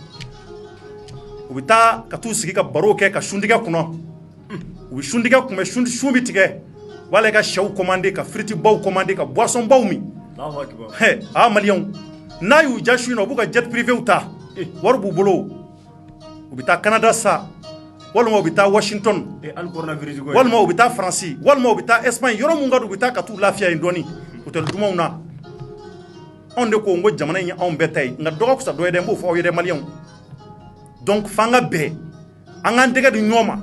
o bi ta ka tu sigi ka baro ke ka shundiga kuno o bi shundiga kuma shumbi tige wala ka shaw commander ka friti baw commander ka boisson baw mi Allahu akbar he a malion na yu jashu no buka jet privé uta warbu bolo o bi ta Canada sa walma obita Washington
al coronavirus go
walma obita France walma obita Espagne yoro munga obita ka tu lafiya indoni hotel dumauna onde ko ngo jamana nya on betay nga dogo ko sa do yede mbo fo yede malion donc fanga be anga ndega di nyoma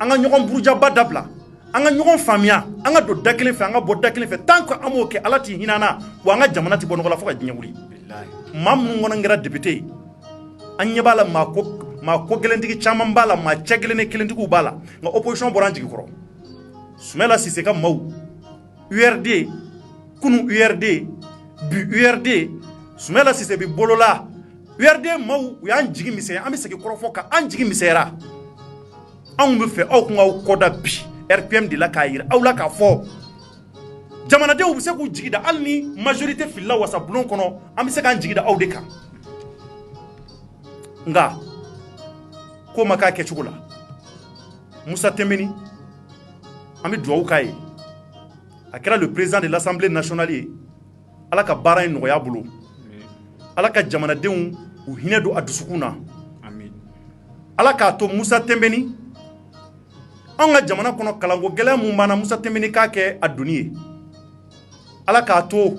anga nyogon buruja badabla anga nyogon famia anga do dakelen fe anga bo dakelen fe tant que amoke alati hinana wa anga jamana ti bono la fo ka nyawuri billahi mam ngona ngira député anya bala ma ko gelendigi chaman bala ma chegelene kelendigu bala nga opposition boranji koro Sumela Sise ka maw URD kunu URD bu URD Sumela Sise bi bolola URD maw yan jigi misé am seki korofo ka an jigi misera an be fe aw ko koda bi RPM de la kayir aw la ka fo jamanadenw bɛ se k'u jigida hali ni majorité filila wasa bulon kɔnɔ an bɛ se k'an jigida aw de kan nka ko ma k'a kɛcogo la Musa Tembeni an bɛ dugawu k'a ye a kɛra le président de l'Assemblée nationale ye Ala ka baara in nɔgɔya bolo Ala ka jamanadenw u hinɛ don a dusukun na Ala k'a to Musa Tembeni an ka jamana kɔnɔ kalanko gɛlɛya mun b'an na Musa Tembeni k'a kɛ a doni ye Ala k'a to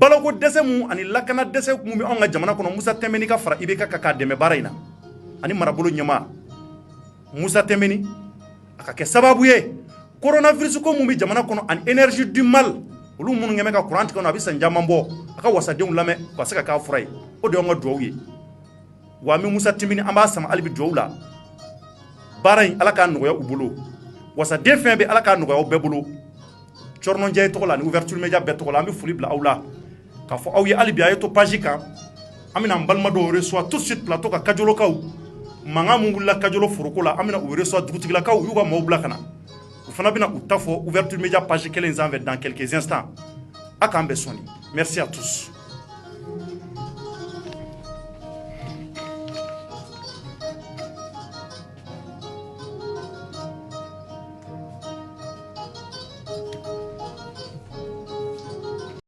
baloko dɛsɛ mun ani lakana dɛsɛ mun bɛ an ka jamana kɔnɔ Musa Tembeni ka fara IBK kan k'a dɛmɛ baara in na ani marabolo ɲɛmaa Musa Tembeni a ka kɛ sababu ye coronavirus ko mun bɛ jamana kɔnɔ ani énergie du mal olu minnu ɲɛmɛ ka courant tigɛ a bɛ san caman bɔ a ka wasadenw lamɛn ka se ka k'a fura ye o de y'an ka dugawu ye wa an bɛ Musa Tembeni an b'a sama hali bi dugawu la baara in Ala k'a nɔgɔya u bolo wasaden fɛn bɛ Ala k'a nɔgɔya u bɛɛ bolo Cɔrɔnɔ Ndiaye tɔgɔ la ni ouverture média bɛɛ tɔgɔ la an bɛ foli bila aw la k'a fɔ aw ye hali bi a ye to page kan an bɛna an balima dɔw reçoit tout de suite plateau ka Kajolokaw mankan mun wulila Kajolo foroko la an bɛna u reçoit dugutigilakaw u y'u ka maaw bila ka na u fana bɛna u ta fɔ ouverture média page kelen sanfɛ dans quelques instants a k'an bɛɛ sɔni merci à tous